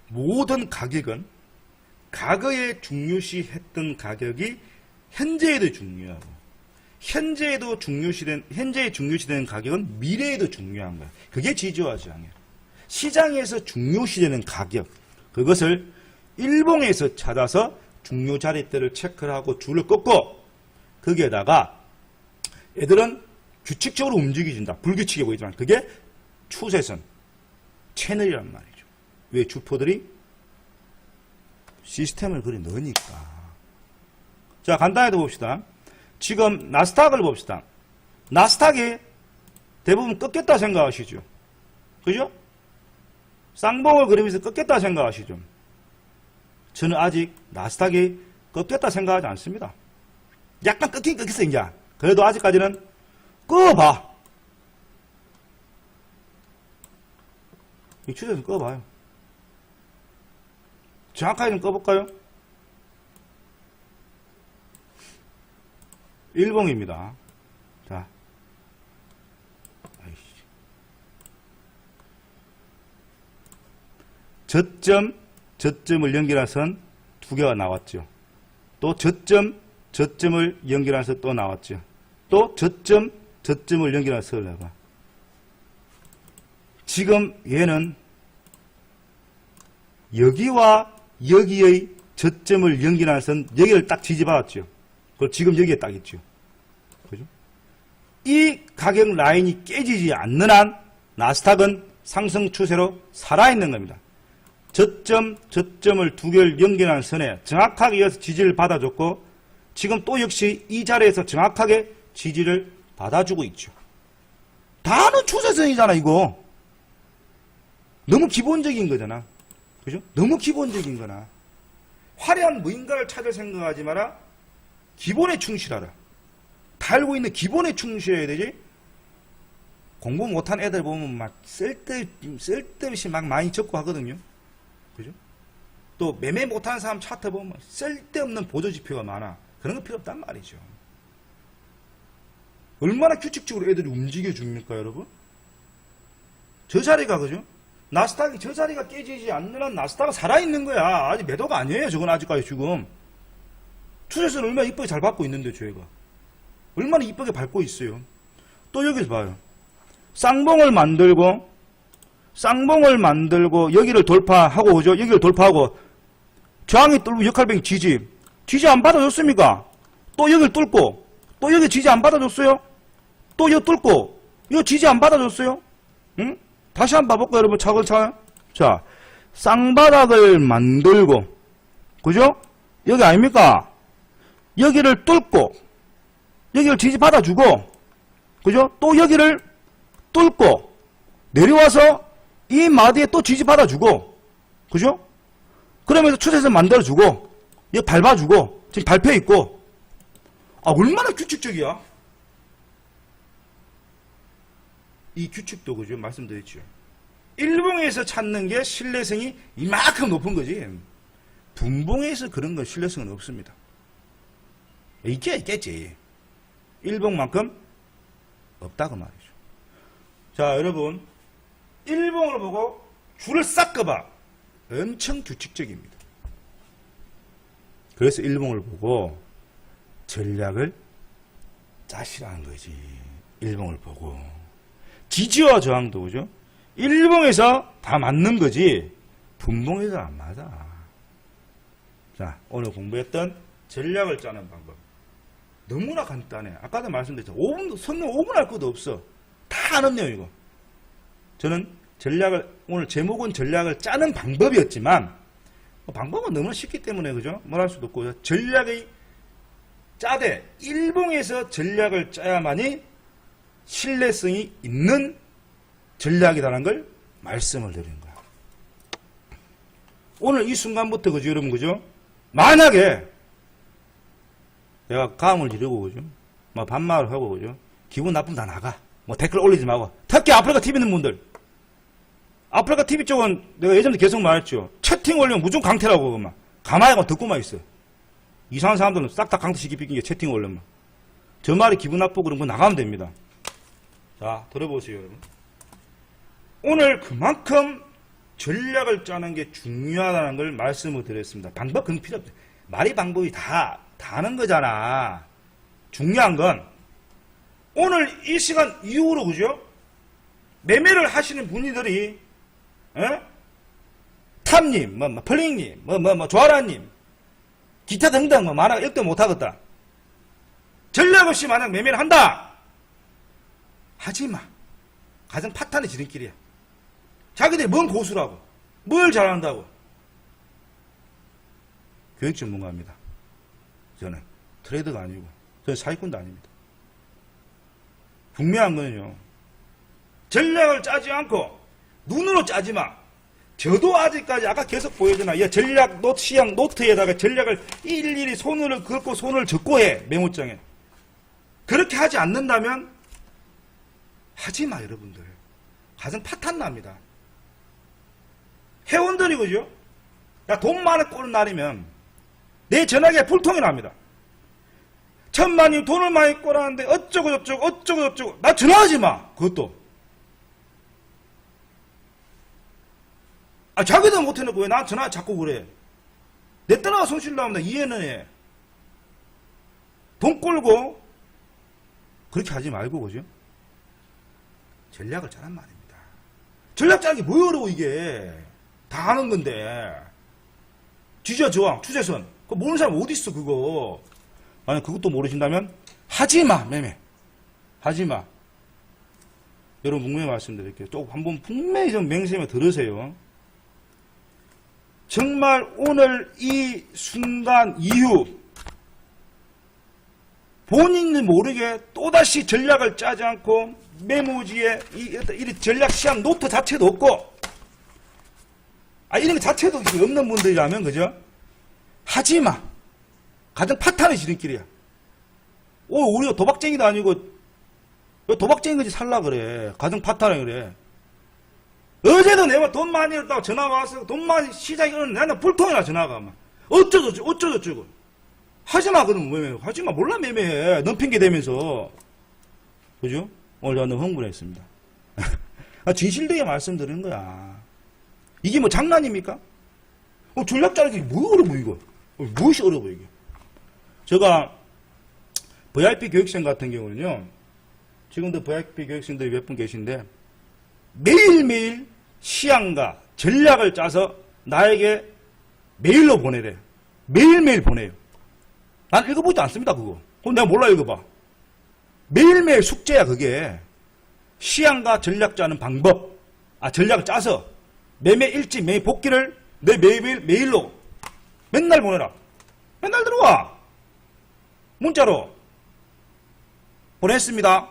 모든 가격은 과거에 중요시 했던 가격이 현재에도 중요하고 현재에 중요시되는 가격은 미래에도 중요한 거야. 그게 지지와 저항이야. 시장에서 중요시되는 가격, 그것을 일봉에서 찾아서 중요 자리대를 체크를 하고 줄을 꺾고 거기에다가 애들은 규칙적으로 움직여진다. 불규칙해 보이지만 그게 추세선, 채널이란 말이죠. 왜? 주포들이 시스템을 그리 넣으니까. 자, 간단하게 봅시다. 지금 나스닥을 봅시다. 나스닥이 대부분 꺾였다 생각하시죠. 그죠? 쌍봉을 그리면서 꺾였다 생각하시죠. 저는 아직 나스닥이 꺾였다 생각하지 않습니다. 약간 꺾긴 꺾였어 이제. 그래도 아직까지는 꺼봐. 이 추세선 꺼봐요. 정확하게 좀 꺼볼까요? 일봉입니다. 자, 저점을 연결한 선 두 개가 나왔죠. 또 저점을 연결한 선 또 나왔죠. 또 저점을 연결한 선을 해봐. 지금 얘는 여기와 여기의 저점을 연결한 선 여기를 딱 지지받았죠. 그리고 지금 여기에 딱 있죠. 그죠? 이 가격 라인이 깨지지 않는 한 나스닥은 상승 추세로 살아있는 겁니다. 저점을 두 개를 연결한 선에 정확하게 이어서 지지를 받아줬고 지금 또 역시 이 자리에서 정확하게 지지를 받아주고 있죠. 다는 추세선이잖아 이거. 너무 기본적인 거잖아. 그죠? 너무 기본적인 거나. 화려한 무인가를 찾을 생각하지 마라. 기본에 충실하라. 다 알고 있는 기본에 충실해야 되지. 공부 못한 애들 보면 막 쓸데없이 막 많이 적고 하거든요. 그죠? 또 매매 못하는 사람 차트 보면 쓸데없는 보조지표가 많아. 그런 거 필요 없단 말이죠. 얼마나 규칙적으로 애들이 움직여줍니까, 여러분? 저 자리가, 그죠? 나스닥이 저 자리가 깨지지 않는 한 나스닥은 살아있는 거야. 아직 매도가 아니에요. 저건 아직까지 지금. 투자에서는 얼마나 이쁘게 잘 받고 있는데, 저희가. 얼마나 이쁘게 밟고 있어요. 또 여기서 봐요. 쌍봉을 만들고, 여기를 돌파하고, 그죠? 여기를 돌파하고, 저항이 뚫고 역할병 지지. 지지 안 받아줬습니까? 또 여기를 뚫고, 또 여기 지지 안 받아줬어요? 또 여기 뚫고, 이거 지지 안 받아줬어요? 응? 다시 한번 봐볼까요, 여러분? 차근차근. 자, 쌍바닥을 만들고, 그죠? 여기 아닙니까? 여기를 뚫고, 여기를 지지 받아주고, 그죠? 또 여기를 뚫고, 내려와서 이 마디에 또 지지 받아주고, 그죠? 그러면서 추세선 만들어주고, 여기 밟아주고, 지금 밟혀있고, 아, 얼마나 규칙적이야? 이 규칙도, 그죠? 말씀드렸죠. 일봉에서 찾는 게 신뢰성이 이만큼 높은 거지. 분봉에서 그런 건 신뢰성은 없습니다. 있겠지. 일봉만큼 없다고 말이죠. 자, 여러분. 일봉을 보고 줄을 싹 꺼봐. 엄청 규칙적입니다. 그래서 일봉을 보고 전략을 짜시라는 거지. 일봉을 보고. 지지와 저항도, 그죠? 일봉에서 다 맞는 거지, 분봉에서 안 맞아. 자, 오늘 공부했던 전략을 짜는 방법. 너무나 간단해. 아까도 말씀드렸죠. 5분, 성능 5분 할 것도 없어. 다 아는네요, 이거. 저는 오늘 제목은 전략을 짜는 방법이었지만, 방법은 너무 쉽기 때문에, 그죠? 뭘 할 수도 없고, 전략이 짜되, 일봉에서 전략을 짜야만이 신뢰성이 있는 전략이라는 걸 말씀을 드린 거야. 오늘 이 순간부터, 그죠, 여러분, 그죠? 만약에 내가 감을 이루고, 그죠? 뭐 반말을 하고, 그죠? 기분 나쁘면 다 나가. 뭐 댓글 올리지 말고. 특히 아프리카 TV 있는 분들. 아프리카 TV 쪽은 내가 예전에 계속 말했죠. 채팅 올리면 무조건 강퇴라고, 그만. 가만히 가면 듣고만 있어. 이상한 사람들은 싹 다 강퇴시키 삐긴 게 채팅 올리면. 저 말이 기분 나쁘고 그런 거 나가면 됩니다. 자, 들어보세요, 여러분. 오늘 그만큼 전략을 짜는 게 중요하다는 걸 말씀을 드렸습니다. 방법 그런 필요 없어요. 말이 방법이 다 하는 거잖아. 중요한 건 오늘 이 시간 이후로, 그죠? 매매를 하시는 분들이, 탑님, 펄링님, 조아라님, 기타 등등, 만화가 역대 못하겠다. 전략 없이 만약 매매를 한다! 하지 마. 가장 파탄의 지름길이야. 자기들이 뭔 고수라고, 뭘 잘한다고. 교육 전문가입니다. 저는 트레이더가 아니고, 저는 사기꾼도 아닙니다. 분명한 거는요, 전략을 짜지 않고 눈으로 짜지 마. 저도 아직까지 아까 계속 보여주나, 전략 시향 노트에다가 전략을 일일이 손을 긋고 손을 적고 해, 메모장에. 그렇게 하지 않는다면 하지 마, 여러분들. 가장 파탄 납니다. 회원들이, 그죠? 나 돈 많이 꼬는 날이면 내 전화기에 불통이 납니다. 1000만이 돈을 많이 꼬라는데 어쩌고 나 전화하지 마. 그것도. 아, 자기도 못해놓고 왜 나 전화 자꾸 그래. 내 떠나가 손실 나오면 나 이해는 해. 돈 꼴고 그렇게 하지 말고, 그죠? 전략을 짜란 말입니다. 전략 짜는 게 뭐 어려워, 이게. 다 하는 건데. 지지와 저항, 추세선. 그거 모르는 사람 어디 있어, 그거. 만약 그것도 모르신다면 하지 마, 매매. 하지 마. 여러분, 분명히 말씀드릴게요. 또 한번 분명히 좀 맹세며 들으세요. 정말 오늘 이 순간 이후 본인이 모르게 또다시 전략을 짜지 않고 메모지에 이 전략 시향 노트 자체도 없고 이런 거 자체도 없는 분들이라면, 그죠? 하지 마. 가장 파탄의 지름길이야. 우리가 도박쟁이도 아니고, 도박쟁이 거지 살라 그래. 가정 파탄에 그래. 어제도 내가 돈 많이 얻다가 전화 와서 돈 많이 시작이 오는 나는 불통이나 전화가 막. 어쩌고저쩌고. 하지마, 그럼 매매. 하지마, 몰라, 매매해. 넌 핑계 대면서. 그죠? 오늘 저는 흥분했습니다. 진실되게 말씀드리는 거야. 이게 뭐 장난입니까? 전략 짜는 게 뭐 어려워, 이거? 무엇이 어려워, 이게? 제가 VIP 교육생 같은 경우는요, 지금도 VIP 교육생들이 몇 분 계신데, 매일매일 시향과 전략을 짜서 나에게 메일로 보내래. 매일매일 보내요. 난 읽어보지 않습니다, 그거. 그럼 내가 몰라 읽어봐. 매일매일 숙제야, 그게. 시향과 전략 짜는 방법. 전략을 짜서 매매 일지, 매매 복귀를 내 메일로 맨날 보내라. 맨날 들어와. 문자로. 보냈습니다.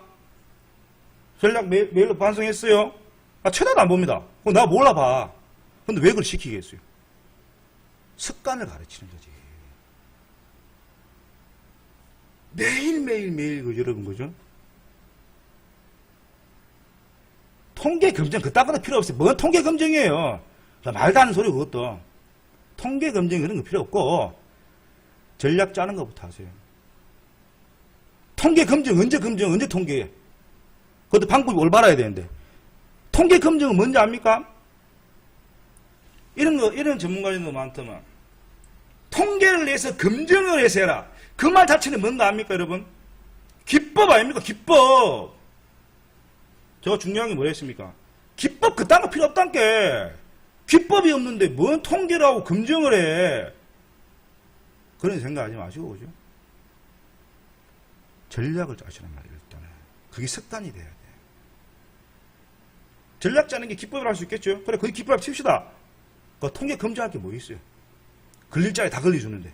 전략 메일로 반송했어요. 쳐다도 안 봅니다. 그럼 내가 몰라봐. 근데 왜 그걸 시키겠어요? 습관을 가르치는 거지. 매일, 그죠, 여러분, 그죠? 통계 검증, 그딴 거 필요 없어요. 뭔 통계 검증이에요? 말도 안 하는 소리, 그것도. 통계 검증 그런 거 필요 없고, 전략 짜는 것부터 하세요. 통계 검증, 언제 통계해? 그것도 방법이 올바라야 되는데. 통계 검증은 뭔지 압니까? 이런 전문가들도 많더만. 통계를 내서 검증을 해서 해라. 그 말 자체는 뭔가 압니까, 여러분? 기법 아닙니까? 기법. 제가 중요한 게 뭐였습니까? 기법 그딴 거 필요 없단 게. 기법이 없는데 뭔 통계를 하고 검증을 해. 그런 생각하지 마시고, 그죠? 전략을 짜시란 말이에요, 일단은. 그게 습관이 돼야 돼. 전략 짜는 게 기법을 할 수 있겠죠? 그래, 그게 기법을 칩시다. 그 통계 검증할 게 뭐 있어요? 걸릴 자리 다 걸려주는데.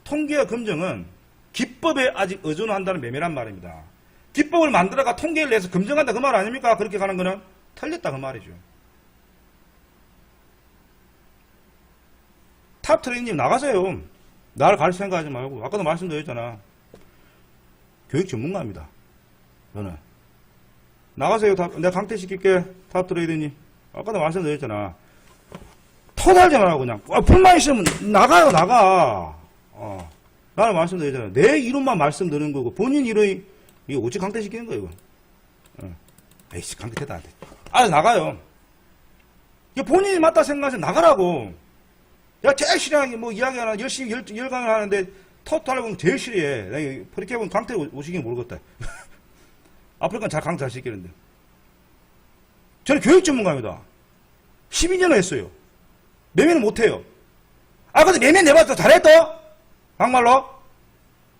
통계와 검증은 기법에 아직 의존한다는 매매란 말입니다. 기법을 만들어가 통계를 내서 검증한다 그 말 아닙니까? 그렇게 가는 거는 틀렸다 그 말이죠. 탑 트레이닝 나가세요. 나를 가르칠 생각하지 말고. 아까도 말씀드렸잖아. 교육 전문가입니다. 저는. 나가세요. 내가 강퇴시킬게. 탑 트레이더님. 아까도 말씀드렸잖아. 터달지 말라고 그냥. 불만 있으면 나가요, 나가. 나는 말씀드렸잖아. 내 이름만 말씀드리는 거고, 본인 이름이, 이거 어찌 강퇴시키는 거야, 이거. 에이씨, 강퇴됐다, 안 돼. 나가요. 이거 본인이 맞다 생각해서 나가라고. 야, 제일 싫어하는 게 뭐 이야기 하나, 열심히 열강을 하는데, 터트하려고 하면 제일 싫어해. 내가 그렇게 하면 강퇴 오시긴 모르겠다. 아프리카는 잘 강퇴 잘 시키는데. 저는 교육 전문가입니다. 12년을 했어요. 매매는 못해요. 근데 매매 내봤다 잘했다? 막말로?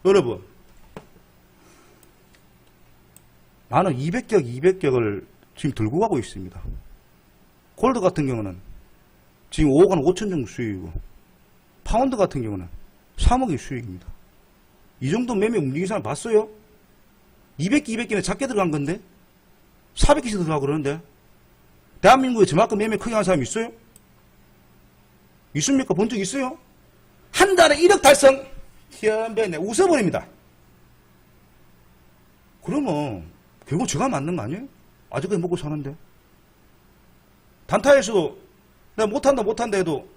여러분. 나는 200격을 지금 들고 가고 있습니다. 골드 같은 경우는 지금 5억 원 5천 정도 수익이고, 파운드 같은 경우는 3억의 수익입니다. 이 정도 매매 움직이는 사람 봤어요? 200개는 작게 들어간 건데? 400개씩 들어가고 그러는데? 대한민국에 저만큼 매매 크게 한 사람이 있어요? 있습니까? 본 적 있어요? 한 달에 1억 달성! 희한하네. 웃어버립니다. 그러면, 결국 제가 맞는 거 아니에요? 아직까지 먹고 사는데. 단타에서도, 내가 못한다 해도,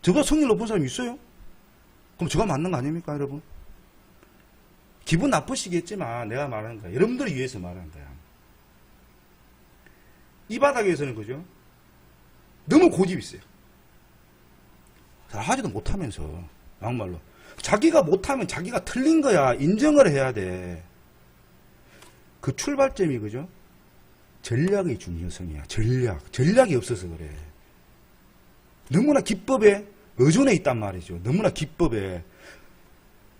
저거 성질 높은 사람이 있어요? 그럼 제가 맞는 거 아닙니까, 여러분? 기분 나쁘시겠지만, 내가 말하는 거야. 여러분들을 위해서 말하는 거야. 이 바닥에서는, 그죠? 너무 고집이 있어요. 잘 하지도 못하면서, 막말로. 자기가 못하면 자기가 틀린 거야. 인정을 해야 돼. 그 출발점이, 그죠? 전략의 중요성이야. 전략이 없어서 그래. 너무나 기법에 의존해 있단 말이죠. 너무나 기법에.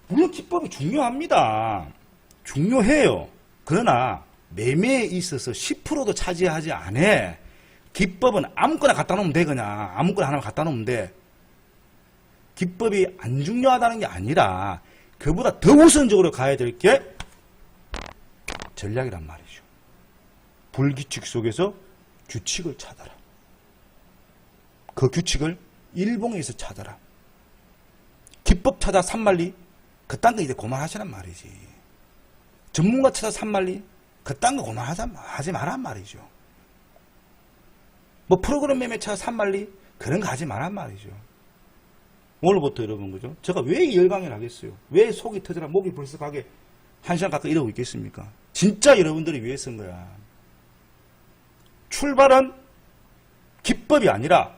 물론 기법이 중요합니다. 중요해요. 그러나 매매에 있어서 10%도 차지하지 않아. 기법은 아무거나 갖다 놓으면 돼. 그냥 아무거나 하나 갖다 놓으면 돼. 기법이 안 중요하다는 게 아니라 그보다 더 우선적으로 가야 될 게 전략이란 말이죠. 불규칙 속에서 규칙을 찾아라. 그 규칙을 일봉에서 찾아라. 기법 찾아 산만리 그딴 거 이제 그만하시란 말이지. 전문가 찾아 산만리 그딴 거 그만하지 말란 말이죠. 뭐 프로그램 매매 찾아 산만리 그런 거 하지 말란 말이죠. 오늘부터 여러분 그죠? 제가 왜 이 열강의를 하겠어요? 왜 속이 터져라 목이 벌써 가게 1시간 가까이 이러고 있겠습니까? 진짜 여러분들이 위해 쓴 거야. 출발은 기법이 아니라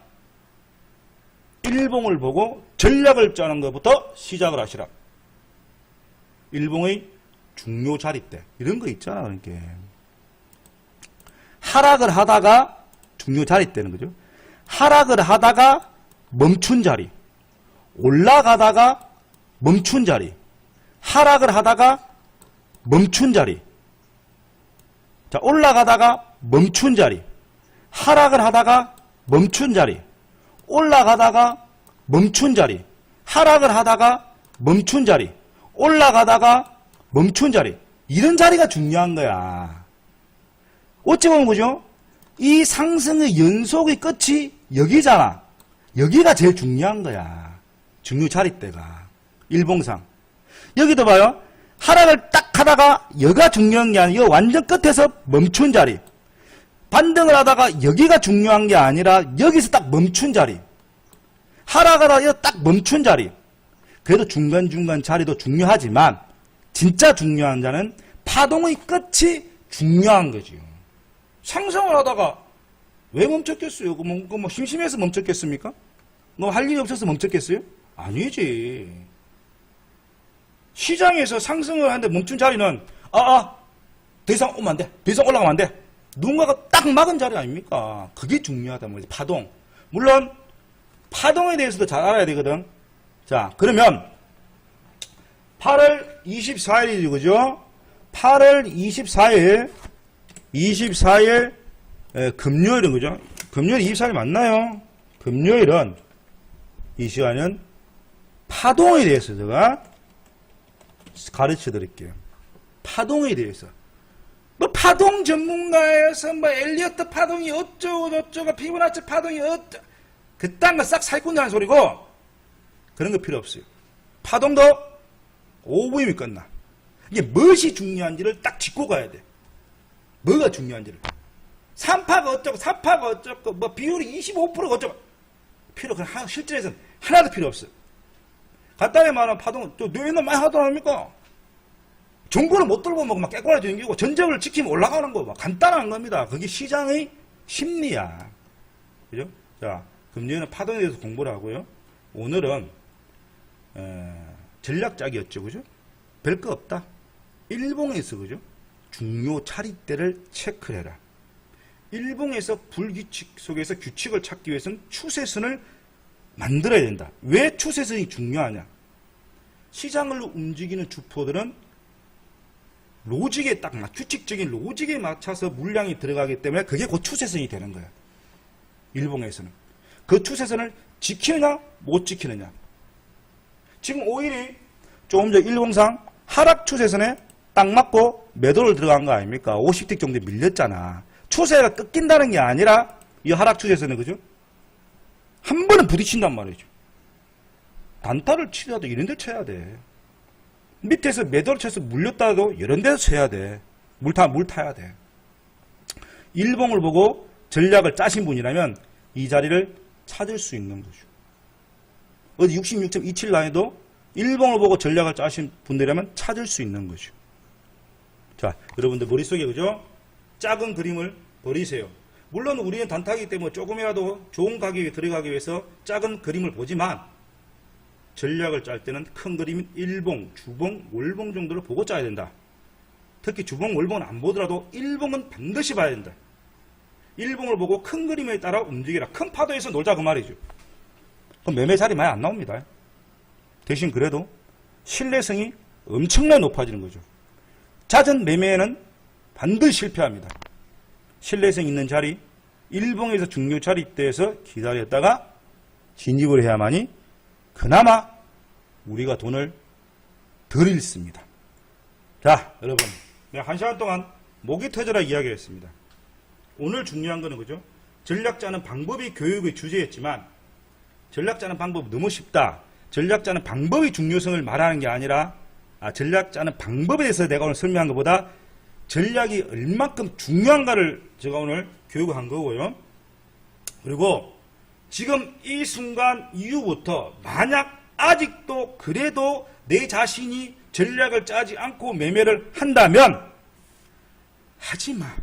일봉을 보고 전략을 짜는 것부터 시작을 하시라. 일봉의 중요 자리대 이런 거 있잖아. 그러니까 하락을 하다가 중요 자리대는 거죠. 하락을 하다가 멈춘 자리, 올라가다가 멈춘 자리, 하락을 하다가 멈춘 자리, 자 올라가다가 멈춘 자리, 하락을 하다가 멈춘 자리, 올라가다가 멈춘 자리, 하락을 하다가 멈춘 자리, 올라가다가 멈춘 자리. 이런 자리가 중요한 거야. 어찌 보면 그죠? 이 상승의 연속의 끝이 여기잖아. 여기가 제일 중요한 거야. 중요 자리대가. 일봉상. 여기도 봐요. 하락을 딱 하다가 여기가 중요한 게 아니라 완전 끝에서 멈춘 자리. 반등을 하다가 여기가 중요한 게 아니라 여기서 딱 멈춘 자리. 하락을 하다가 딱 멈춘 자리. 그래도 중간중간 자리도 중요하지만 진짜 중요한 자는 파동의 끝이 중요한 거지요. 상승을 하다가 왜 멈췄겠어요? 뭐 심심해서 멈췄겠습니까? 뭐 할 일이 없어서 멈췄겠어요? 아니지. 시장에서 상승을 하는데 멈춘 자리는 더 이상 오면 안 돼. 더 이상 올라가면 안 돼. 누군가가 딱 막은 자리 아닙니까? 그게 중요하단 말이지. 파동. 물론 파동에 대해서도 잘 알아야 되거든. 자, 그러면 8월 24일이죠. 그죠? 8월 24일 금요일은 그죠? 금요일 24일 맞나요? 금요일은 이 시간은 파동에 대해서 제가 가르쳐 드릴게요. 파동에 대해서. 뭐 파동 전문가에서 뭐 엘리어트 파동이 어쩌고 저쩌고 피보나치 파동이 어쩌고 그딴 거 싹 사기꾼들하는 소리고 그런 거 필요 없어요. 파동도 5분이면 끝나. 이게 무엇이 중요한지를 딱 짚고 가야 돼. 뭐가 중요한지를. 3파가 어쩌고 4파가 어쩌고 뭐 비율이 25%가 어쩌고 필요 그냥 실전에서는 하나도 필요 없어요. 간단히 말하면 파동은 또 맨날 많이 하더라 아닙니까? 정보를 못 들고 막 깨꼬라지 생기고 전적을 지키면 올라가는 거 막 간단한 겁니다. 그게 시장의 심리야. 그죠? 자, 금요일은 파동에 대해서 공부를 하고요. 오늘은 전략작이었죠. 그죠? 별거 없다. 일봉에서 그죠? 중요 차리대를 체크를 해라. 일봉에서 불규칙 속에서 규칙을 찾기 위해서는 추세선을 만들어야 된다. 왜 추세선이 중요하냐? 시장을 움직이는 주포들은 로직에 딱 규칙적인 로직에 맞춰서 물량이 들어가기 때문에 그게 곧 추세선이 되는 거야. 일봉에서는. 그 추세선을 지키느냐 못 지키느냐. 지금 5일이 조금 전 일봉상 하락 추세선에 딱 맞고 매도를 들어간 거 아닙니까? 50틱 정도 밀렸잖아. 추세가 꺾인다는 게 아니라 이 하락 추세선은 그죠? 한 번은 부딪힌단 말이죠. 단타를 치더라도 이런 데 쳐야 돼. 밑에서 매도를 쳐서 물렸다도 이런 데서 쳐야 돼. 물 타야 돼. 일봉을 보고 전략을 짜신 분이라면 이 자리를 찾을 수 있는 거죠. 어디 66.27 라인도 일봉을 보고 전략을 짜신 분들이라면 찾을 수 있는 거죠. 자, 여러분들 머릿속에 그죠? 작은 그림을 버리세요. 물론 우리는 단타이기 때문에 조금이라도 좋은 가격에 들어가기 위해서 작은 그림을 보지만 전략을 짤 때는 큰 그림인 일봉, 주봉, 월봉 정도를 보고 짜야 된다. 특히 주봉, 월봉은 안 보더라도 일봉은 반드시 봐야 된다. 일봉을 보고 큰 그림에 따라 움직이라. 큰 파도에서 놀자 그 말이죠. 그럼 매매 자리 많이 안 나옵니다. 대신 그래도 신뢰성이 엄청나게 높아지는 거죠. 잦은 매매에는 반드시 실패합니다. 신뢰성 있는 자리, 일봉에서 중요 자리대에서 기다렸다가 진입을 해야만이 그나마 우리가 돈을 덜 잃습니다. 자, 여러분. 내가 1시간 동안 목이 터져라 이야기를 했습니다. 오늘 중요한 거는 그죠? 전략 짜는 방법이 교육의 주제였지만 전략 짜는 방법이 너무 쉽다. 전략 짜는 방법의 중요성을 말하는 게 아니라 전략 짜는 방법에 대해서 내가 오늘 설명한 것보다 전략이 얼만큼 중요한가를 제가 오늘 교육을 한 거고요. 그리고 지금 이 순간 이후부터 만약 아직도 그래도 내 자신이 전략을 짜지 않고 매매를 한다면 하지마.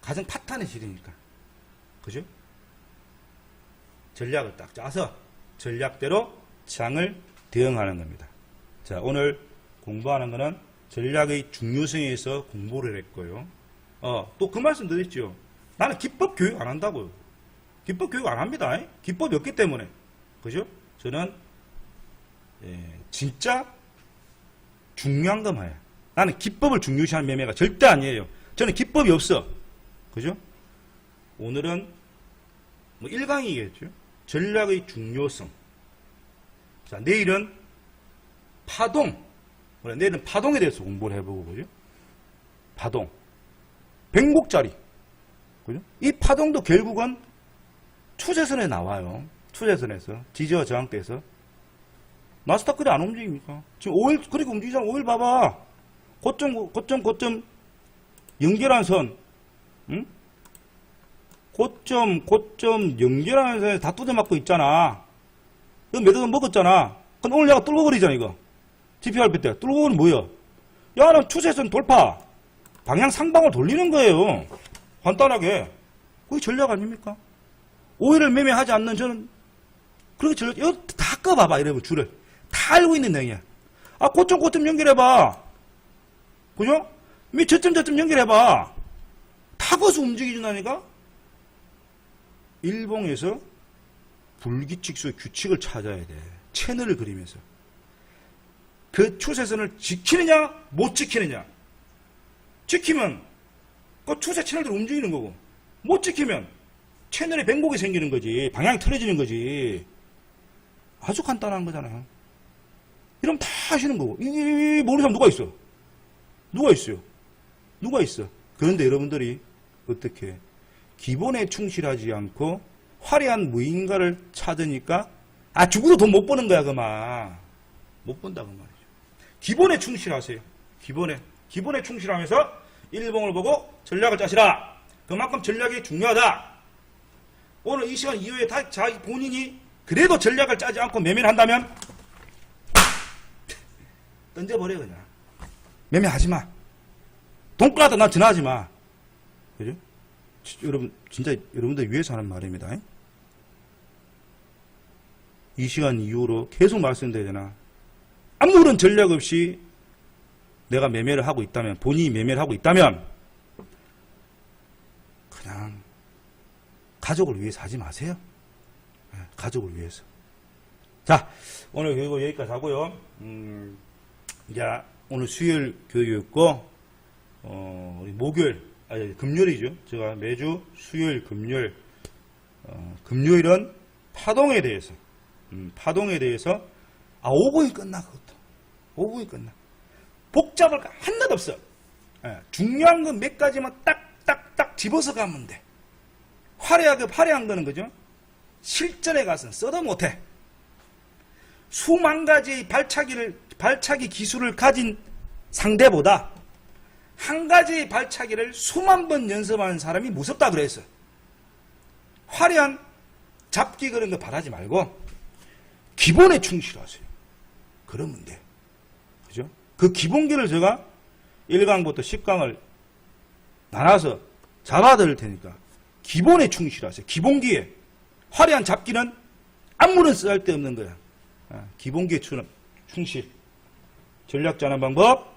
가정 파탄에 지르니까. 그죠? 전략을 딱 짜서 전략대로 장을 대응하는 겁니다. 자, 오늘 공부하는 거는 전략의 중요성에 의해서 공부를 했고요. 또 그 말씀 드렸죠. 나는 기법 교육 안 한다고요. 기법 교육 안 합니다. 기법이 없기 때문에. 그죠? 저는 진짜 중요한 것만 해요. 나는 기법을 중요시하는 매매가 절대 아니에요. 저는 기법이 없어. 그죠? 오늘은 뭐 1강이겠죠. 전략의 중요성. 자, 내일은 파동. 내일은 파동에 대해서 공부를 해보고, 그죠? 파동. 100목짜리. 그죠? 이 파동도 결국은 추세선에 나와요. 추세선에서. 지지와 저항대에서. 나스닥들이 안 움직입니까? 지금 5일, 그렇게 움직이잖아. 5일 봐봐. 고점 연결한 선. 응? 고점 연결하는 선에 다 두드맞고 있잖아. 이거 매도돈 먹었잖아. 그럼 오늘 내가 뚫고 버리잖아, 이거. GPRP 때. 뚫고 버리면 뭐야? 야, 는 추세선 돌파. 방향 상방을 돌리는 거예요. 간단하게. 그게 전략 아닙니까? 5일을 매매하지 않는 저는, 그렇게 전략, 이거 다 꺼봐봐, 이러면 줄을. 다 알고 있는 내용이야. 고점 연결해봐. 그죠? 저점 연결해봐. 다 거서 움직여준다니까? 일봉에서 불규칙수의 규칙을 찾아야 돼. 채널을 그리면서. 그 추세선을 지키느냐, 못 지키느냐. 지키면 그 추세 채널대로 움직이는 거고, 못 지키면 채널에 뱅복이 생기는 거지. 방향이 틀어지는 거지. 아주 간단한 거잖아요. 이러면 다 하시는 거고. 모르는 사람 누가 있어? 누가 있어요? 누가 있어? 그런데 여러분들이 어떻게 기본에 충실하지 않고 화려한 무인가를 찾으니까 죽어도 돈 못 버는 거야 그만. 못 번다고 말이죠. 기본에 충실하세요. 기본에 충실하면서 일봉을 보고 전략을 짜시라. 그만큼 전략이 중요하다. 오늘 이 시간 이후에 다 자기 본인이 그래도 전략을 짜지 않고 매매를 한다면 던져버려 그냥. 매매하지 마. 돈 끌어다 나 전화하지 마. 그죠? 여러분, 진짜 여러분들 위해서 하는 말입니다. 이 시간 이후로 계속 말씀드리잖아. 아무런 전략 없이 내가 매매를 하고 있다면, 본인이 매매를 하고 있다면, 그냥 가족을 위해서 하지 마세요. 가족을 위해서. 자, 오늘 교육은 여기까지 하고요. 이제 오늘 수요일 교육이었고, 우리 금요일이죠. 제가 매주 수요일, 금요일, 금요일은 파동에 대해서, 5분이 끝나, 그것도. 5분이 끝나. 복잡할 거 하나도 없어. 중요한 건 몇 가지만 딱 집어서 가면 돼. 화려한 거는 그죠? 실전에 가서는 써도 못해. 수만 가지의 발차기 기술을 가진 상대보다 한 가지의 발차기를 수만 번 연습하는 사람이 무섭다 그랬어. 화려한 잡기 그런 거 바라지 말고 기본에 충실하세요. 그러면 돼. 그죠? 그 기본기를 제가 1강부터 10강을 나눠서 잡아드릴 테니까 기본에 충실하세요. 기본기에. 화려한 잡기는 아무런 쓸데없는 거야. 기본기에 충실. 전략 짜는 방법.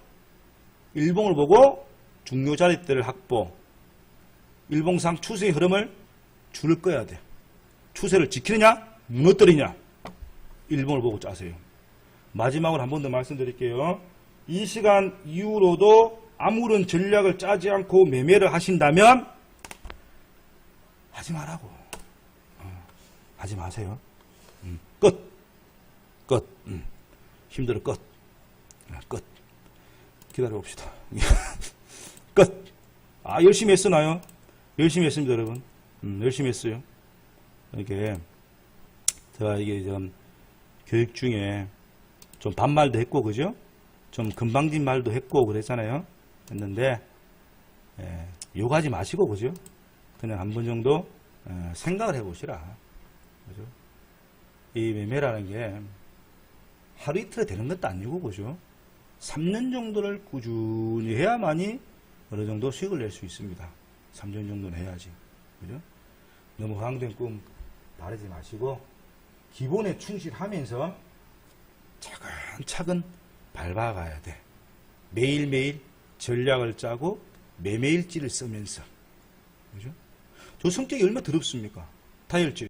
일봉을 보고 중요 자리대를 확보. 일봉상 추세의 흐름을 줄을 꺼야 돼. 추세를 지키느냐, 무너뜨리냐. 일봉을 보고 짜세요. 마지막으로 한 번 더 말씀드릴게요. 이 시간 이후로도 아무런 전략을 짜지 않고 매매를 하신다면 하지 말라고. 하지 마세요. 끝. 힘들어. 끝. 기다려봅시다. 끝. 열심히 했으나요? 열심히 했습니다, 여러분. 열심히 했어요. 이게 제가 이게 좀 교육 중에 좀 반말도 했고, 그죠? 좀 금방진 말도 했고 그랬잖아요. 했는데 욕하지 마시고, 그죠? 그냥 한 번 정도 생각을 해보시라. 그죠? 이 매매라는 게 하루 이틀에 되는 것도 아니고, 그죠? 3년 정도를 꾸준히 해야만이 어느 정도 수익을 낼 수 있습니다. 3년 정도는 해야지. 그죠? 너무 황된 꿈 바라지 마시고, 기본에 충실하면서 차근차근 밟아가야 돼. 매일매일 전략을 짜고 매매일지를 쓰면서. 그죠? 저 성격이 얼마나 더럽습니까? 다혈질.